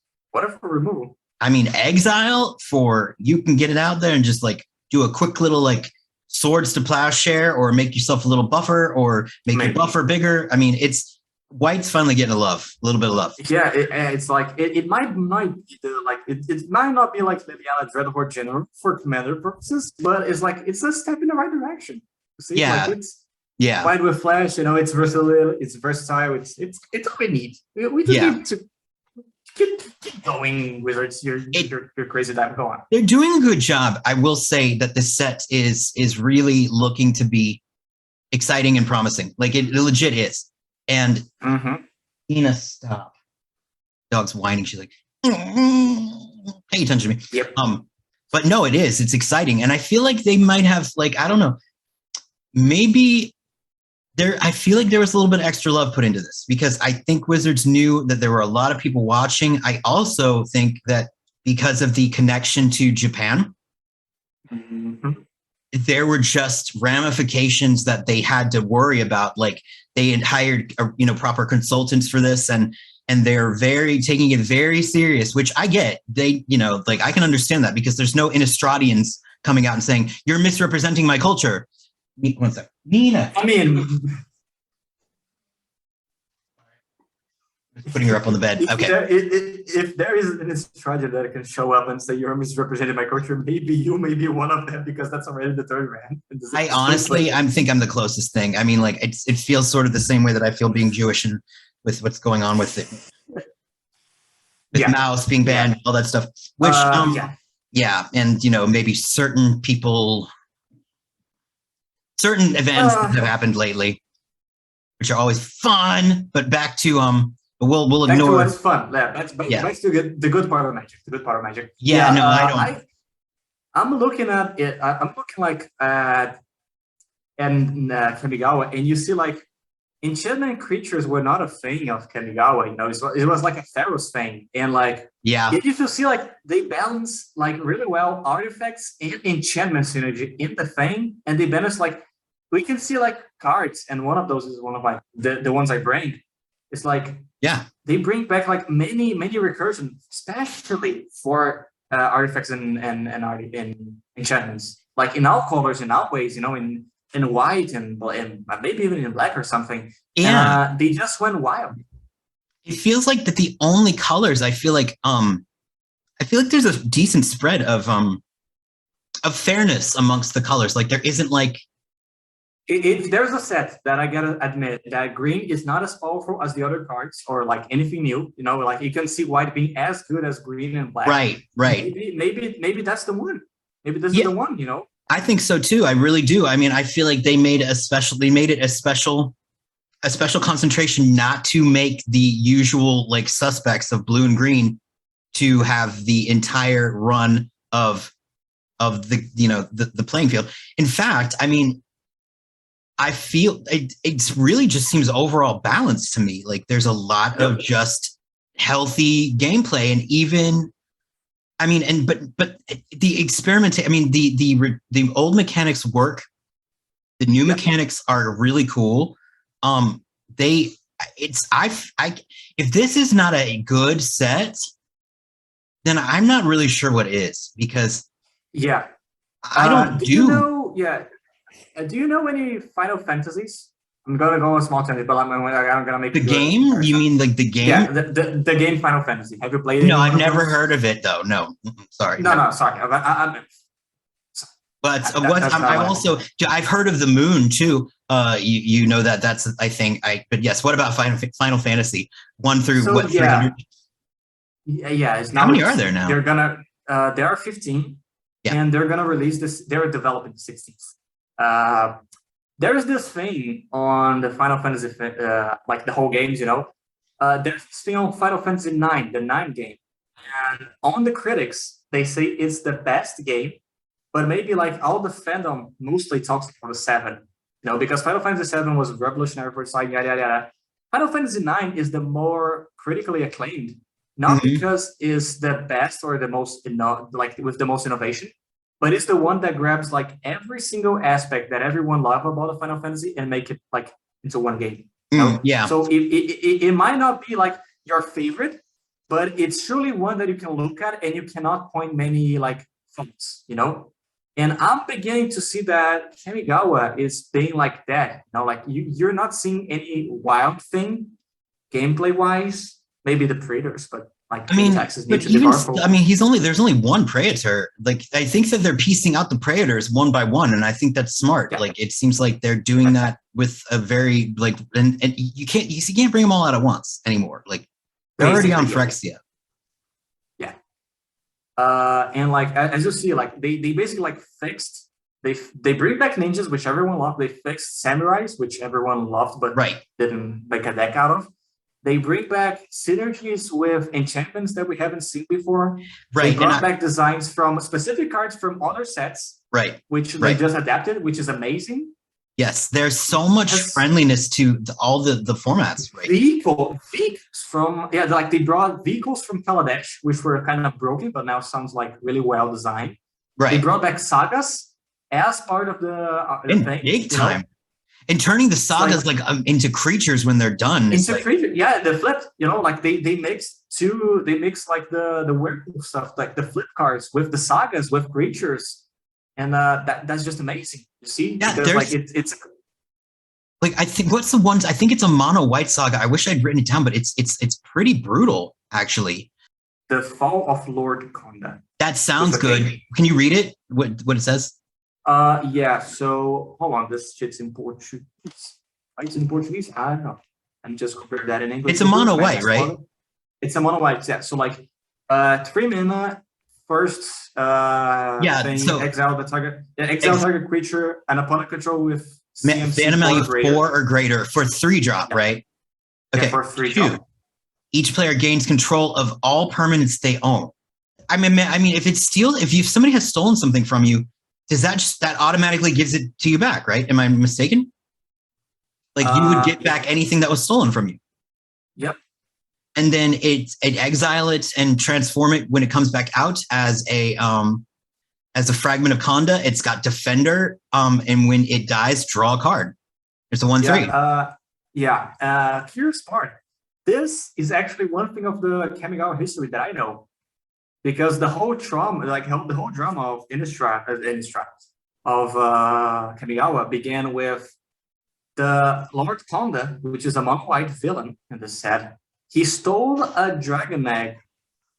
I mean, exile for you can get it out there and just like do a quick little like swords to plowshare or make yourself a little buffer or make your buffer bigger. I mean, it's white's finally getting a little bit of love. Yeah, it's like it might not be it might not be like Liliana Dreadhorde General for commander purposes, but it's like it's a step in the right direction. See, yeah, like white with Flash, it's versatile, it's all we need. We just need to keep going, Wizards. You're crazy that go on. They're doing a good job. I will say that this set is really looking to be exciting and promising. Like it legit is. And Ina, stop. Dog's whining. She's like, pay attention to me. Yep. But no, it is. It's exciting. And I feel like they might have, like, I don't know, maybe I feel like there was a little bit of extra love put into this because I think Wizards knew that there were a lot of people watching. I also think that because of the connection to Japan, there were just ramifications that they had to worry about. Like they had hired, proper consultants for this and they're taking it very serious, which I get. They, I can understand that because there's no Innistradians coming out and saying, you're misrepresenting my culture. One sec. Nina. I mean, putting her up on the bed. Okay. If there is an Innistradian that can show up and say you're misrepresenting my culture, maybe you may be one of them because that's already the third round. I honestly, I think I'm the closest thing. I mean, like it feels sort of the same way that I feel being Jewish and with what's going on with it, with Mouse being banned, all that stuff. Which, and maybe certain people. Certain events that have happened lately, which are always fun, but back to we'll ignore. That's fun. Yeah, that's the good part of Magic. The good part of Magic. Yeah, no, I don't. I'm looking at it. I'm looking like at Kamigawa, and you see like enchantment creatures were not a thing of Kamigawa. It was like a Pharaoh's thing, and like you just see like they balance like really well artifacts and enchantment synergy in the thing, and they balance like we can see like cards, and one of those is one of like the ones I bring. It's like they bring back like many recursion, especially for artifacts and enchantments, like in all colors, in all ways, in white and maybe even in black or something. Yeah, they just went wild. It feels like that the only colors I feel like there's a decent spread of fairness amongst the colors. Like there isn't like there's a set that I gotta admit that green is not as powerful as the other cards or like anything new. Like you can see white being as good as green and black. Right. Maybe that's the one. Maybe this is the one. I think so too. I really do. I mean, I feel like they made it a special concentration not to make the usual like suspects of blue and green to have the entire run of the playing field. In fact, I mean, I feel it really just seems overall balanced to me. Like there's a lot of just healthy gameplay, and even I mean, but the experiment. I mean, the old mechanics work. The new mechanics are really cool. If this is not a good set, then I'm not really sure what is, because I don't do you know any Final Fantasies? I'm gonna go with small tennis, but I'm gonna make the game. You mean like the game? Yeah, the game Final Fantasy. Have you played it? No, I've never heard of it though. No, sorry. No, sorry. But I've heard of the Moon too. You know that's I think but yes. What about Final Fantasy 1 through so, what 300? Yeah. How many are there now? They're gonna there are 15, and they're gonna release this. They're developing 16s. There is this thing on the Final Fantasy, like the whole games, you know. There's this thing on Final Fantasy 9, the 9 game, and on the critics they say it's the best game. But maybe like all the fandom mostly talks about the 7, you know, because Final Fantasy 7 was revolutionary for its like yada yada. Final Fantasy 9 is the more critically acclaimed, not because it's the best or the most, like with the most innovation, but it's the one that grabs like every single aspect that everyone loves about the Final Fantasy and make it like into one game. Yeah. So it might not be like your favorite, but it's surely one that you can look at and you cannot point many like faults, you know. And I'm beginning to see that Kamigawa is being like that. You know, like you're not seeing any wild thing gameplay wise. Maybe the Praetors, but like Texas need to be powerful. I mean, there's only one Praetor. Like I think that they're piecing out the Praetors one by one, and I think that's smart. Yeah. Like it seems like they're doing that with a very like, and you can't bring them all out at once anymore. Like they're already on Phyrexia. And like as you see, like they basically like fixed. They bring back ninjas, which everyone loved. They fixed samurais, which everyone loved, but didn't make a deck out of. They bring back synergies with enchantments that we haven't seen before. Right. They brought back designs from specific cards from other sets. Right. Which they just adapted, which is amazing. Yes, there's so much friendliness to all the formats. Right. Vehicles from like they brought vehicles from Kaladesh, which were kind of broken, but now sounds like really well designed. Right. They brought back sagas as part of the thing, big time. Know? And turning the sagas like into creatures when they're done. Into creatures, yeah. The flip, you know, like they mix like the werewolf stuff, like the flip cards with the sagas with creatures. And that's just amazing. You see, yeah, because like it's like I think what's the ones? I think it's a mono white saga. I wish I'd written it down, but it's pretty brutal actually. The Fall of Lord Conda. That sounds good. Can you read it? What it says? Yeah. So hold on, this shit's in Portuguese. It's in Portuguese. I don't know. I'm just comparing that in English. It's a mono white, right? It's a mono white. Yeah. So like 3 mana. First, exile the target. Yeah, exile target creature and opponent control with mana value 4 or greater for 3-drop, right? Okay. Yeah, for 3-drop. Each player gains control of all permanents they own. I mean, if somebody has stolen something from you, does that automatically gives it to you back, right? Am I mistaken? Like you would get back anything that was stolen from you. Yep. And then it exile it and transform it when it comes back out as a fragment of Conda. It's got Defender, and when it dies, draw a card. It's a 1/3. Curious part. This is actually one thing of the Kamigawa history that I know, because the whole drama of Innistrad of Kamigawa began with the Lord Conda, which is a mono-white villain in the set. He stole a dragon egg.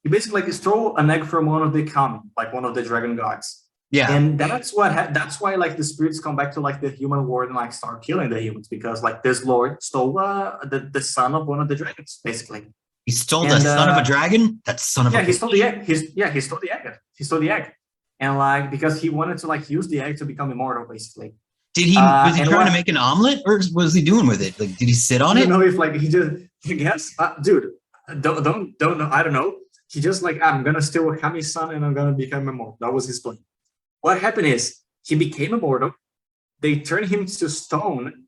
He basically stole an egg from one of the kami, like one of the dragon gods. Yeah, and that's why like the spirits come back to like the human world and like start killing the humans, because like this lord stole the son of one of the dragons, basically. He stole the son of a dragon. That son of a he stole the egg. He stole the egg, and like because he wanted to like use the egg to become immortal, basically. Was he trying to make an omelet, or what was he doing with it? Like, did he sit on it? I don't know if like he just, I guess, dude, don't know. I don't know. He just like, I'm gonna steal a Kami's son and I'm gonna become immortal. That was his plan. What happened is he became immortal. They turned him to stone,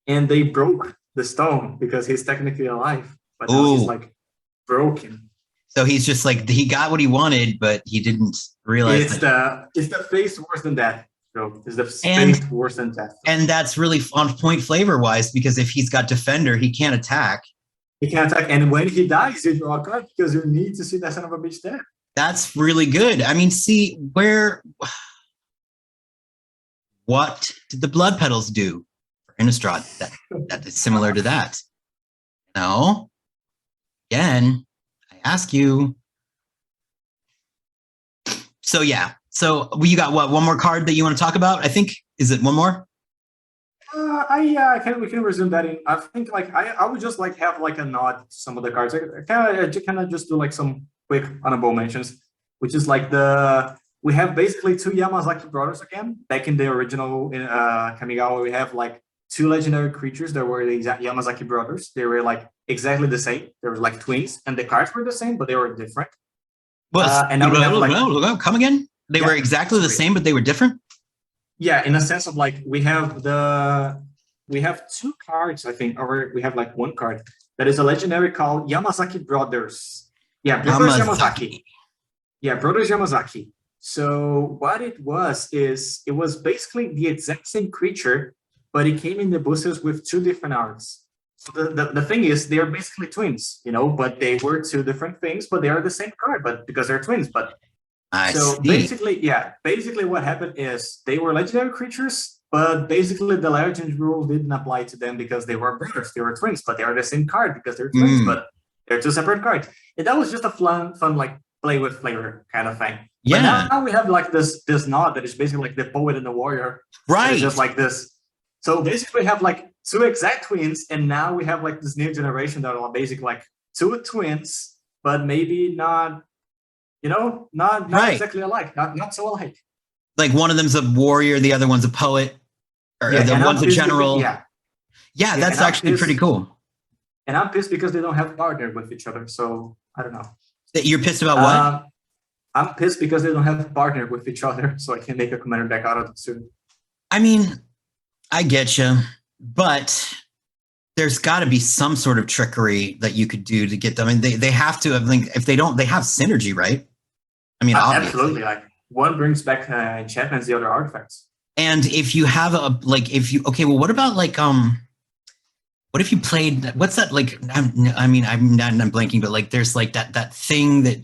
and they broke the stone because he's technically alive, but now he's like broken. So he's just like he got what he wanted, but he didn't realize. It's the face worse than death. So is the space worse than death. And that's really on point flavor-wise, because if he's got Defender, he can't attack. He can't attack, and when he dies, you draw a card because you need to see that son of a bitch dead. That's really good. I mean, see, what did the Blood Petals do Innistrad. That is similar to that. No. Again, I ask you. So yeah. So you got what? One more card that you want to talk about? I think. Is it one more? We can resume that in. I think like I would just like have like a nod to some of the cards. I kind of just do like some quick honorable mentions, which is like we have basically two Yamazaki brothers again. Back in the original Kamigawa, we have like two legendary creatures that were the exact Yamazaki brothers. They were like exactly the same. They were like twins, and the cards were the same, but they were different. And now we have like, come again? They were exactly the same, but they were different. Yeah, in a sense of like we have two cards, I think, or we have like one card that is a legendary called Yamazaki Brothers. Yeah, Brothers Yamazaki. Yeah, Brothers Yamazaki. So what it was is it was basically the exact same creature, but it came in the boosters with two different arts. So the thing is, they are basically twins, but they were two different things, but they are the same card, but because they're twins. But basically what happened is they were legendary creatures, but basically the legend rule didn't apply to them because they were brothers, they were twins, but they are the same card because they're twins, but they're two separate cards. And that was just a fun like play with flavor kind of thing. Yeah. But now we have like this nod that is basically like the poet and the warrior. Right. Just like this. So basically we have like two exact twins, and now we have like this new generation that are basically like two twins, but maybe not exactly alike, not so alike. Like one of them's a warrior, the other one's a poet, or the one's a general. Yeah, that's actually pretty cool. And I'm pissed because they don't have partnered with each other. So I don't know. You're pissed about what? I'm pissed because they don't have partnered with each other, so I can make a commander deck out of it soon. I mean, I get you, but there's got to be some sort of trickery that you could do to get them. I mean, they have to have, like, if they don't, they have synergy, right? I mean, obviously. Absolutely. Like one brings back enchantments, the other artifacts. And if you have what about like, what if you played, what's that? Like, I'm blanking, but like, there's like that thing that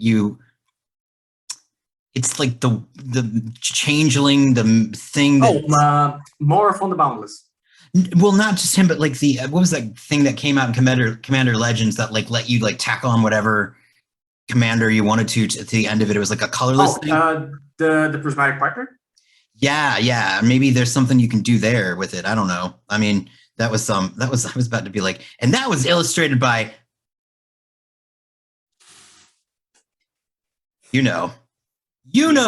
it's like the changeling, the thing that. More from the Boundless. Well, not just him, but like what was that thing that came out in Commander Legends that like let you like tack on whatever commander you wanted to the end of it? It was like a colorless thing. The prismatic partner. Yeah. Maybe there's something you can do there with it. I don't know. I mean, I was about to be like, and that was illustrated by, you know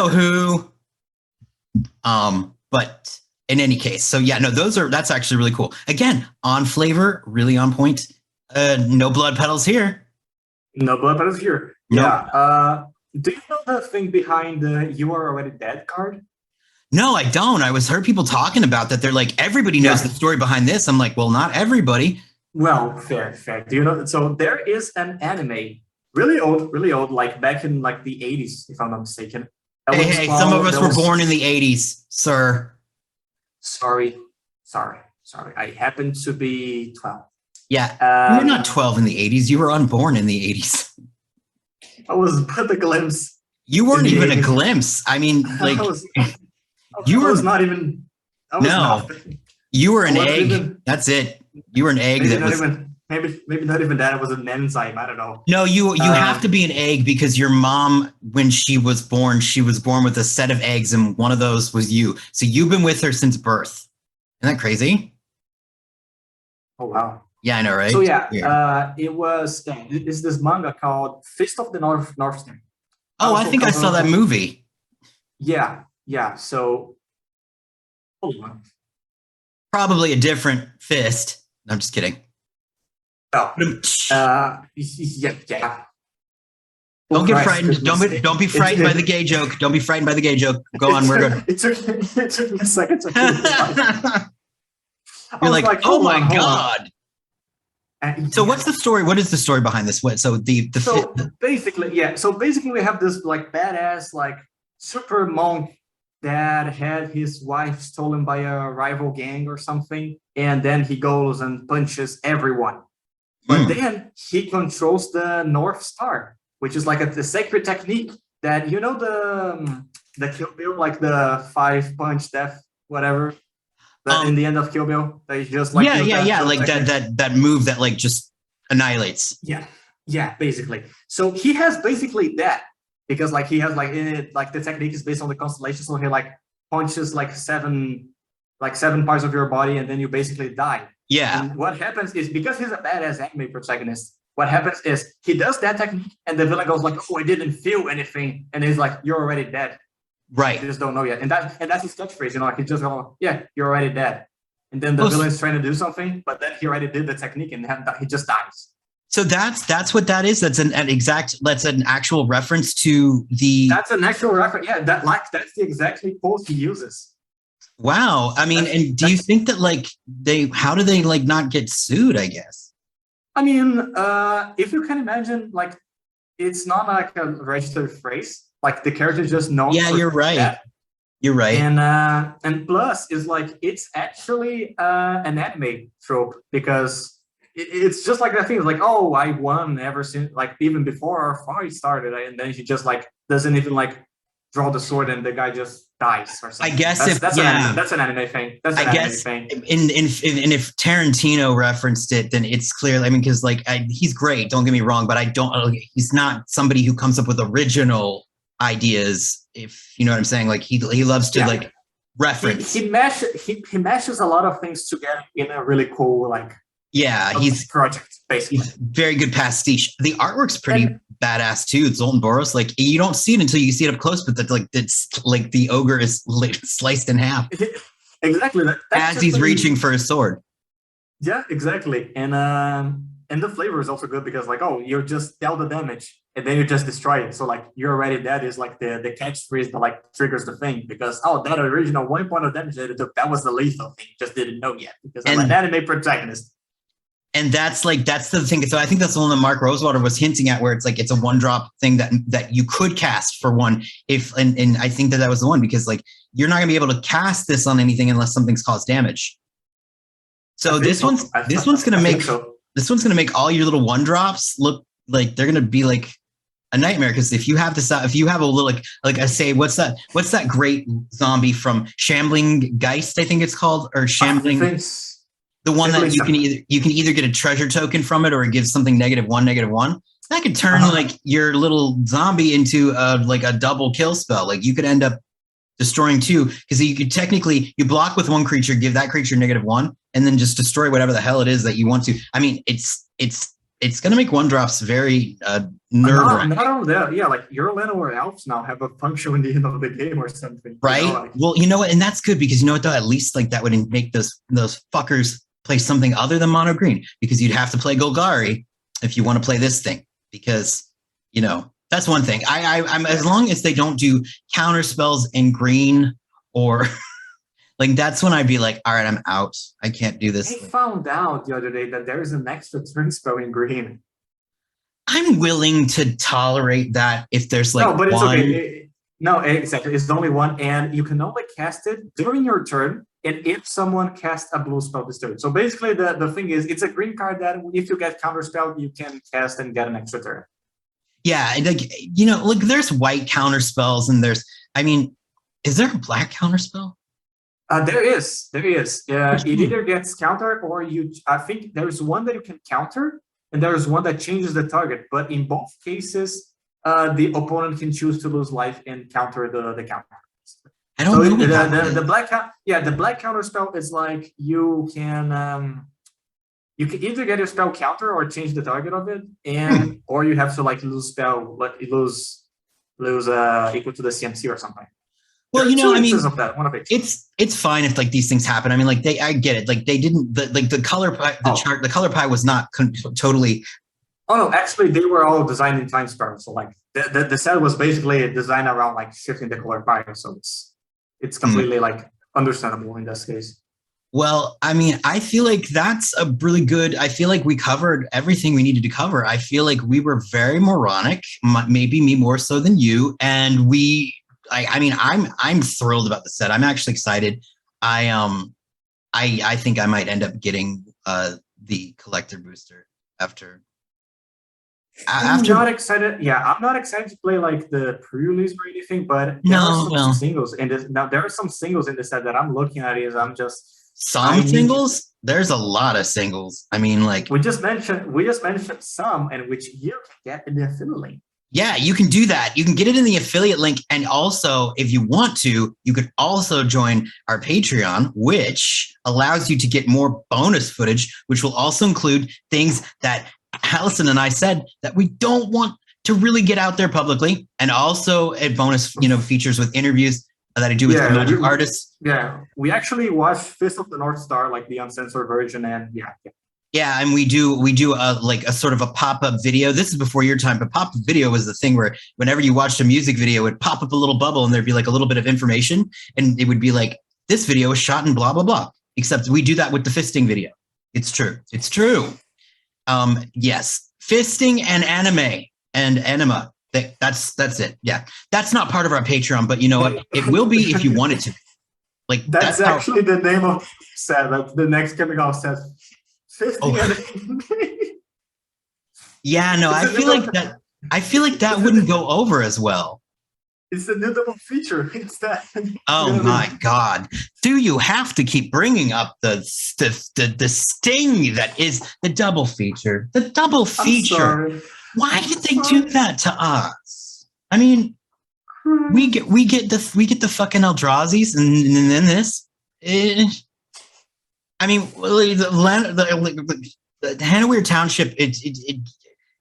who. But in any case, so yeah, no, that's actually really cool. Again, on flavor, really on point. No blood petals here. No blood petals here. Nope. Yeah. Do you know the thing behind the "You Are Already Dead" card? No, I don't. I was heard people talking about that. They're like, everybody knows the story behind this. I'm like, well, not everybody. Well, fair. Do you know? So there is an anime, really old, like back in like the 80s, if I'm not mistaken. Hey, some of us were born in the 80s, sir. Sorry. I happen to be 12. Yeah, you're not 12 in the 80s. You were unborn in the 80s. I was but a glimpse. You weren't even 80s. A glimpse. I mean, like you were not even. You were an egg. That's it. You were an egg. Maybe not even that. It was an enzyme. I don't know. No, you have to be an egg because your mom, when she was born with a set of eggs, and one of those was you. So you've been with her since birth. Isn't that crazy? Oh wow. Yeah, I know, right? So it's this manga called Fist of the North Star. Oh, I think I saw that movie. Yeah. So hold on. Probably a different fist. No, I'm just kidding. Oh, yeah. Don't get frightened. Don't be frightened by the gay joke. Don't be frightened by the gay joke. Go on. We're good. It took me a second to. You're like, oh my god. So what's the story? What is the story behind this? So basically, we have this like badass like super monk that had his wife stolen by a rival gang or something, and then he goes and punches everyone. But then he controls the North Star, which is like a sacred technique that the Kill Bill, like the 5-punch death, whatever. In the end of Kill Bill, they just like like that move that like just annihilates. Yeah, basically. So he has basically that because like he has like the technique is based on the constellation, so he like punches like seven parts of your body, and then you basically die. Yeah. And what happens is because he's a badass anime protagonist, what happens is he does that technique, and the villain goes like, "Oh, I didn't feel anything," and he's like, "You're already dead." Right. You just don't know yet. And that's his catchphrase, like he just go, "Yeah, you're already dead." And then the villain's trying to do something, but then he already did the technique and he just dies. So that's what that is. That's an actual reference to the. That's an actual reference. Yeah, that's the exactly pose he uses. Wow. I mean, and do you think that like how do they like not get sued, I guess? I mean, if you can imagine, like, it's not like a registered phrase. Like the character just knows. Yeah, you're right. That. You're right. And plus is like it's actually an anime trope because it's just like that thing. It's like, oh, I won ever since, like even before our fight started, and then she just like doesn't even like draw the sword, and the guy just dies or something. I guess that's an anime thing. That's an anime thing. If Tarantino referenced it, then it's clear. I mean, because like he's great. Don't get me wrong, but he's not somebody who comes up with original ideas, if you know what I'm saying. Like he loves to like reference. He meshes a lot of things together in a really cool like he's project basically. He's very good pastiche. The artwork's pretty badass too. It's Zoltan Boros. Like you don't see it until you see it up close, but it's like the ogre is like sliced in half. Exactly. As he's reaching for his sword. Yeah, exactly. And the flavor is also good because like, oh, you just dealt the damage and then you just destroy it. So like you're already dead is like the catchphrase that like triggers the thing because that original 1 point of damage that it took, that was the lethal thing. You just didn't know yet because I'm an anime protagonist. And that's the thing. So I think that's the one that Mark Rosewater was hinting at, where it's like it's a 1-drop thing that you could cast for one. And I think that was the one because like you're not gonna be able to cast this on anything unless something's caused damage. So this one's gonna make all your little 1-drops look like they're gonna be like a nightmare. Because if you have a little like I say, what's that great zombie from Shambling Geist? I think it's called, or Shambling. The one that you can either get a treasure token from it or it gives something -1/-1. That could turn like your little zombie into a double kill spell. Like you could end up destroying 2 because you could technically you block with 1 creature, give that creature -1, and then just destroy whatever the hell it is that you want to. I mean, it's gonna make 1-drops very nerve-wracking. Not only that, yeah, like your Leno or elves now have a function in the end of the game or something. Right? Well, you know what, and that's good because you know what though, at least like that would make those fuckers play something other than mono green, because you'd have to play Golgari if you want to play this thing, because you know that's one thing. I'm as long as they don't do counter spells in green or like that's when I'd be like, all right, I'm out. I can't do this. I found out the other day that there is an extra turn spell in green. I'm willing to tolerate that if there's like but one. It's okay. No, exactly. It's only one, and you can only cast it during your turn, and if someone casts a blue spell this turn. So basically, the thing is, it's a green card that if you get counter spell, you can cast and get an extra turn. Yeah, and like you know, like there's white counter spells, and is there a black counter spell? There is. It either gets counter or I think there's one that you can counter, and there's one that changes the target. But in both cases, the opponent can choose to lose life and counter the counter. I don't know. The black counter spell is like you can either get your spell counter or change the target of it, and or you have to like lose spell, like lose equal to the CMC or something. Well, you know, I mean, it's fine if like these things happen. I mean, like I get it. Like they didn't the color pie, the color pie was not totally. Oh no, actually they were all designed in time sparrows. So like the set was basically designed around like shifting the color pie. So it's completely like understandable in this case. Well, I mean, I feel like that's a really good. I feel like we covered everything we needed to cover. I feel like we were very moronic, maybe me more so than you, and we. I mean, I'm thrilled about the set. I'm actually excited. I think I might end up getting the collector booster after. I'm not excited. Yeah, I'm not excited to play like the pre-release or anything, but there are some singles in this. Now there are some singles in this set that I'm looking at. I'm just Some singles? There's a lot of singles. I mean, like we just mentioned some, and which you can get in the affiliate link. Yeah, you can do that. You can get it in the affiliate link. And also, if you want to, you could also join our Patreon, which allows you to get more bonus footage, which will also include things that Allison and I said that we don't want to really get out there publicly. And also a bonus, features with interviews that I do with Magic artists. Yeah, we actually watched Fist of the North Star, like the uncensored version. And yeah. Yeah, and we do a sort of a pop-up video. This is before your time, but pop-up video was the thing where whenever you watched a music video, it would pop up a little bubble and there'd be like a little bit of information, and it would be like, this video was shot in blah, blah, blah. Except we do that with the fisting video. It's true. It's true. Yes, fisting and anime and anima. That's it. Yeah, that's not part of our Patreon, but you know what? It will be if you want it to. Like that's actually the name of set. Like the next Kamigawa set. Yeah, no, I feel like that wouldn't go over as well. It's a new double feature. It's that. Oh my God! Do you have to keep bringing up the sting that is the double feature? The double feature. Why did they do that to us? I mean, we get the fucking Eldrazi's and then this. I mean, the Hanawir Township,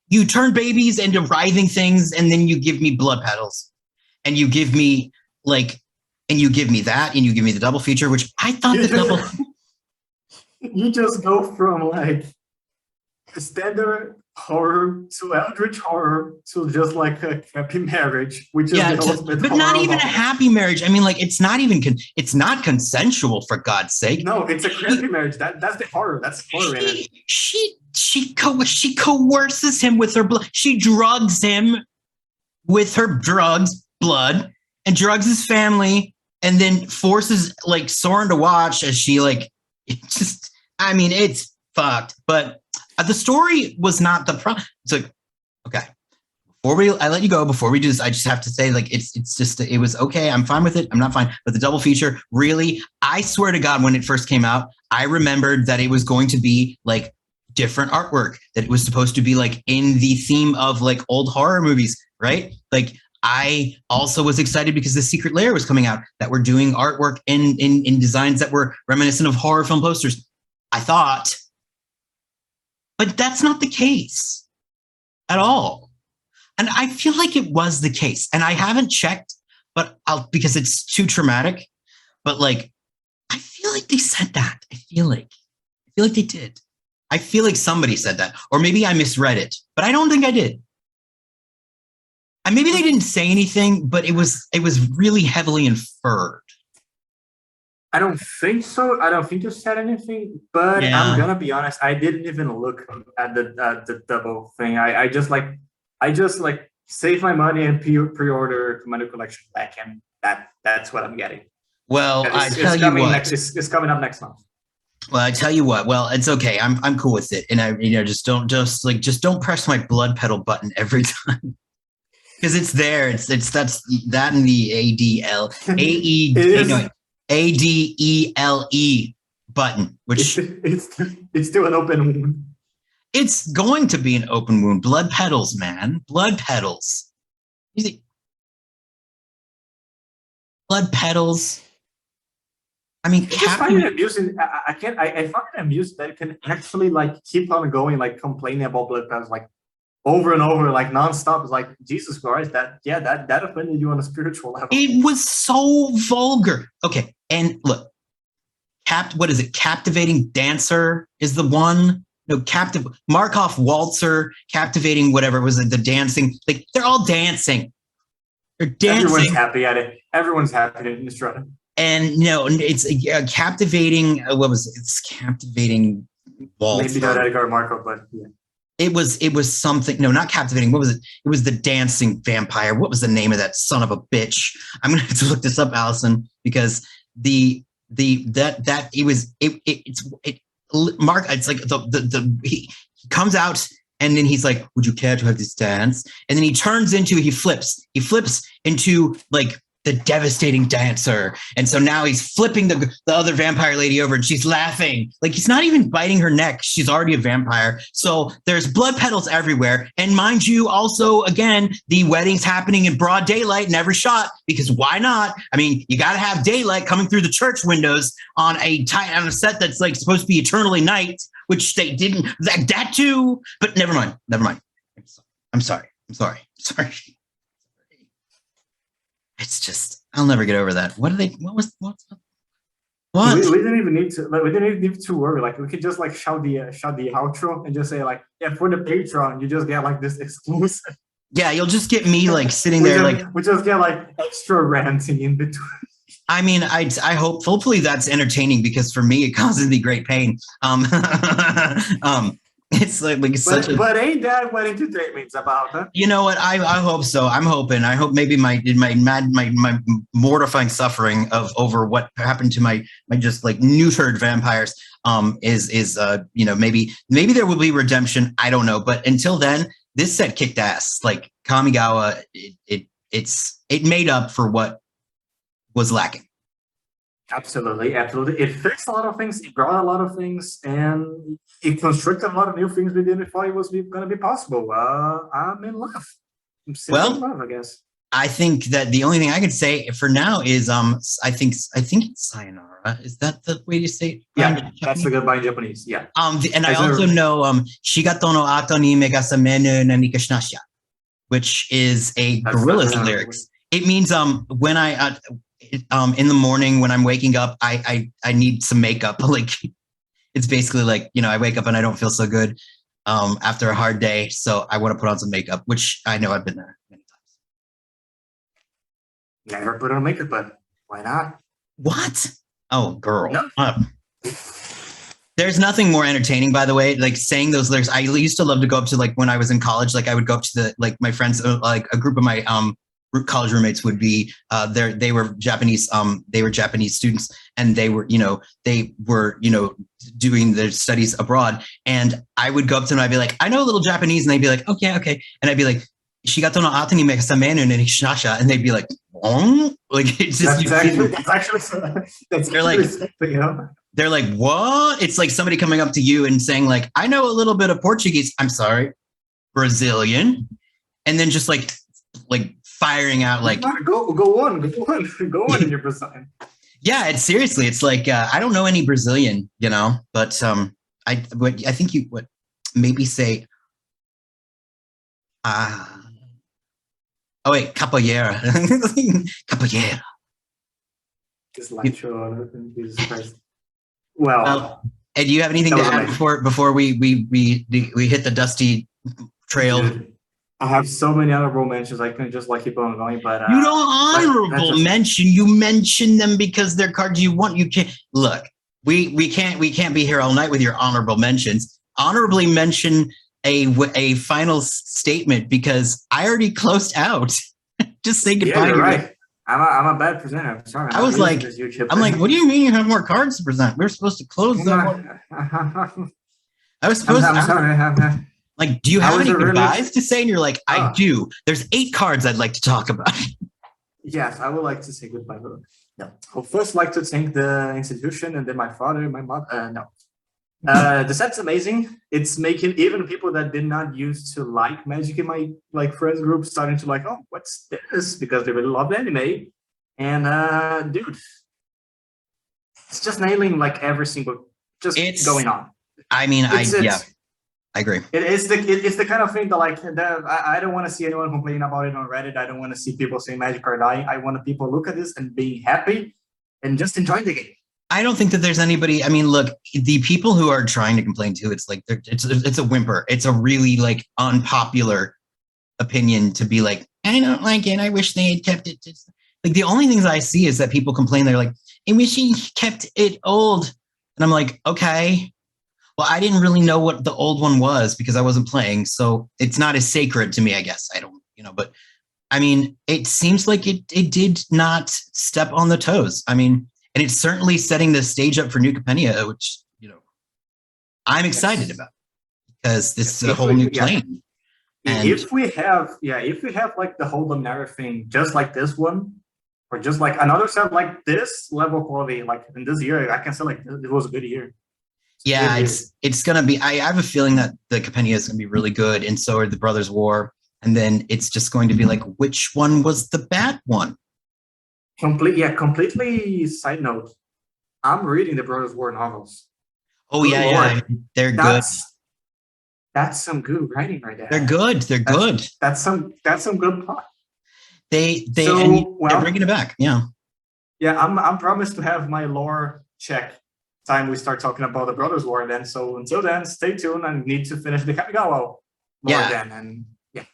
you turn babies into writhing things, and then you give me blood petals, and you give me that, and you give me the double feature, which I thought You just go from like standard horror to eldritch horror to just like a happy marriage, which is but not even a happy marriage. I mean, like it's not it's not consensual, for God's sake. No, it's a happy marriage. That's the horror. That's horror in it. She coerces him with her blood. She drugs him with her blood, and drugs his family, and then forces like Soren to watch as she it's fucked. But the story was not the problem. It's like, okay, I let you go, before we do this, I just have to say, like, it was okay. I'm fine with it. I'm not fine. But the double feature, really, I swear to God, when it first came out, I remembered that it was going to be like different artwork, that it was supposed to be like in the theme of like old horror movies, right? Like, I also was excited because The Secret Lair was coming out, that we're doing artwork in designs that were reminiscent of horror film posters. I thought. But that's not the case at all. And I feel like it was the case. And I haven't checked, but because it's too traumatic. But like, I feel like they said that. I feel like they did. I feel like somebody said that. Or maybe I misread it, but I don't think I did. And maybe they didn't say anything, but it was really heavily inferred. I don't think so. I don't think you said anything, but yeah. I'm gonna be honest. I didn't even look at the double thing. I just save my money and pre-order Commander Collection back, and that's what I'm getting. Well, I tell you what, it's coming up next month. Well, I tell you what. Well, it's okay. I'm cool with it, and I just don't press my blood pedal button every time. Because it's there. It's that and the ADELE button, which it's still an open wound. It's going to be an open wound. Blood petals, man. Blood petals. Blood petals. I mean, I find it amusing. I find it amusing that it can actually like keep on going, like complaining about blood petals, like over and over, like nonstop. It's like, Jesus Christ, that offended you on a spiritual level. It was so vulgar. Okay, and look, what is it? Captivating Dancer is the one. No, Markov Waltzer, Captivating whatever it was, the dancing. Like, they're all dancing. They're dancing. Everyone's happy at it. Everyone's happy in this run. And no, it's Captivating. What was it? It's Captivating Waltzer. Maybe not Edgar Markov, but yeah. It was something. No, not Captivating. What was it? It was the dancing vampire. What was the name of that son of a bitch? I'm gonna have to look this up, Allison, because it's like he comes out and then he's like, "Would you care to have this dance?" And then he flips into like the devastating dancer. And so now he's flipping the other vampire lady over and she's laughing. Like he's not even biting her neck. She's already a vampire. So there's blood petals everywhere. And mind you, also, again, the wedding's happening in broad daylight, never shot, because why not? I mean, you got to have daylight coming through the church windows on a set that's like supposed to be eternally night, which they didn't, that too, but never mind. I'm sorry. It's just, I'll never get over that. What? We didn't even need to, like, we didn't even need to worry. Like, we could just like shout the outro and just say like, yeah, for the Patreon, you just get like this exclusive. Yeah, you'll just get me like sitting there, we just get like extra ranting in between. I mean, I hope, hopefully that's entertaining, because for me, it causes me great pain. It's like such a. But ain't that what entertainment's about? Huh? You know what? I hope so. I'm hoping. I hope maybe my mortifying suffering over what happened to my just like neutered vampires is maybe there will be redemption. I don't know. But until then, this set kicked ass. Like Kamigawa, it made up for what was lacking. Absolutely. It fixed a lot of things. It brought a lot of things, and it constructed a lot of new things we didn't thought it was going to be possible. I'm in love. I'm still in love, I guess. I think that the only thing I could say for now is I think it's sayonara. Is that the way you say it? Yeah, that's the goodbye in Japanese. Yeah. And I also know Shigato no ato ni megasamenu na nikashnasha, which is a Gorillaz lyrics. It means when I in the morning when I'm waking up, I need some makeup. Like it's basically like, I wake up and I don't feel so good after a hard day, so I want to put on some makeup, which I know I've been there many times. Never put on makeup, but why not? What? Oh, girl. No. There's nothing more entertaining, by the way, like saying those lyrics. I used to love to go up to, like, when I was in college, like I would go up to my friends, like a group of my college roommates would be they were Japanese students, and they were doing their studies abroad, and I would go up to them and I'd be like, I know a little Japanese, and they'd be like, okay, and I'd be like, Shigato no ata ni megasamenu na nikashnasha, and they'd be like, like it's just they're like, what? It's like somebody coming up to you and saying like, I know a little bit of Portuguese. I'm sorry, Brazilian, and then just like firing out like go on in your Brazilian. Yeah, it's like I don't know any Brazilian, but I think you would maybe say capoeira. Capoeira. Jesus Christ. Well, and do you have anything to add before we hit the dusty trail? Dude, I have so many honorable mentions. I can just keep on going, but you don't honorable mention. You mention them because they're cards you want. You can't look. We can't be here all night with your honorable mentions. Honorably mention a final statement, because I already closed out. Just say goodbye. Yeah, you're right. I'm a bad presenter. I'm sorry. I'm like, what do you mean you have more cards to present? We're supposed to close that. I was supposed to. I'm sorry. Like, do you have any goodbyes to say? And you're like, I do. There's 8 cards I'd like to talk about. Yes, I would like to say goodbye. No. I'll first like to thank the institution, and then my father, my mother. No. The set's amazing. It's making even people that did not used to like Magic in my friends group starting to like, oh, what's this? Because they really love anime. And dude, it's just nailing every single going on. I mean, I agree. It's the kind of thing that I don't want to see anyone complaining about it on Reddit. I don't want to see people saying Magic are dying. I want people to look at this and be happy and just enjoy the game. I don't think that there's anybody. I mean, look, the people who are trying to complain too, it's like it's a whimper. It's a really unpopular opinion to be like, I don't like it. I wish they had kept it. Like the only things I see is that people complain. They're like, I wish he kept it old, and I'm like, okay. Well, I didn't really know what the old one was because I wasn't playing, so it's not as sacred to me, I guess. I don't, but I mean, it seems like it did not step on the toes. I mean, and it's certainly setting the stage up for New Capennia, which, I'm excited about, because this is a whole new plane. And if we have the whole Dominaria thing, just like this one, or just like another set like this level of quality, like in this year, I can say like it was a good year. Yeah, it's gonna be. I have a feeling that the Compendia is gonna be really good, and so are the Brothers War. And then it's just going to be like, which one was the bad one? Completely. Side note, I'm reading the Brothers War novels. Oh yeah, they're good. That's some good writing right there. They're good. They're good. That's some good plot. They're bringing it back. Yeah. Yeah, I'm promised to have my lore check time we start talking about the Brothers War then. So until then, stay tuned. I need to finish the Kamigawa lore then, and yeah.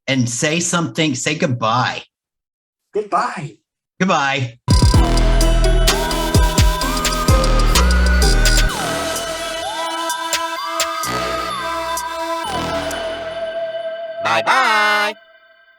And say something. Say goodbye. Goodbye. Goodbye.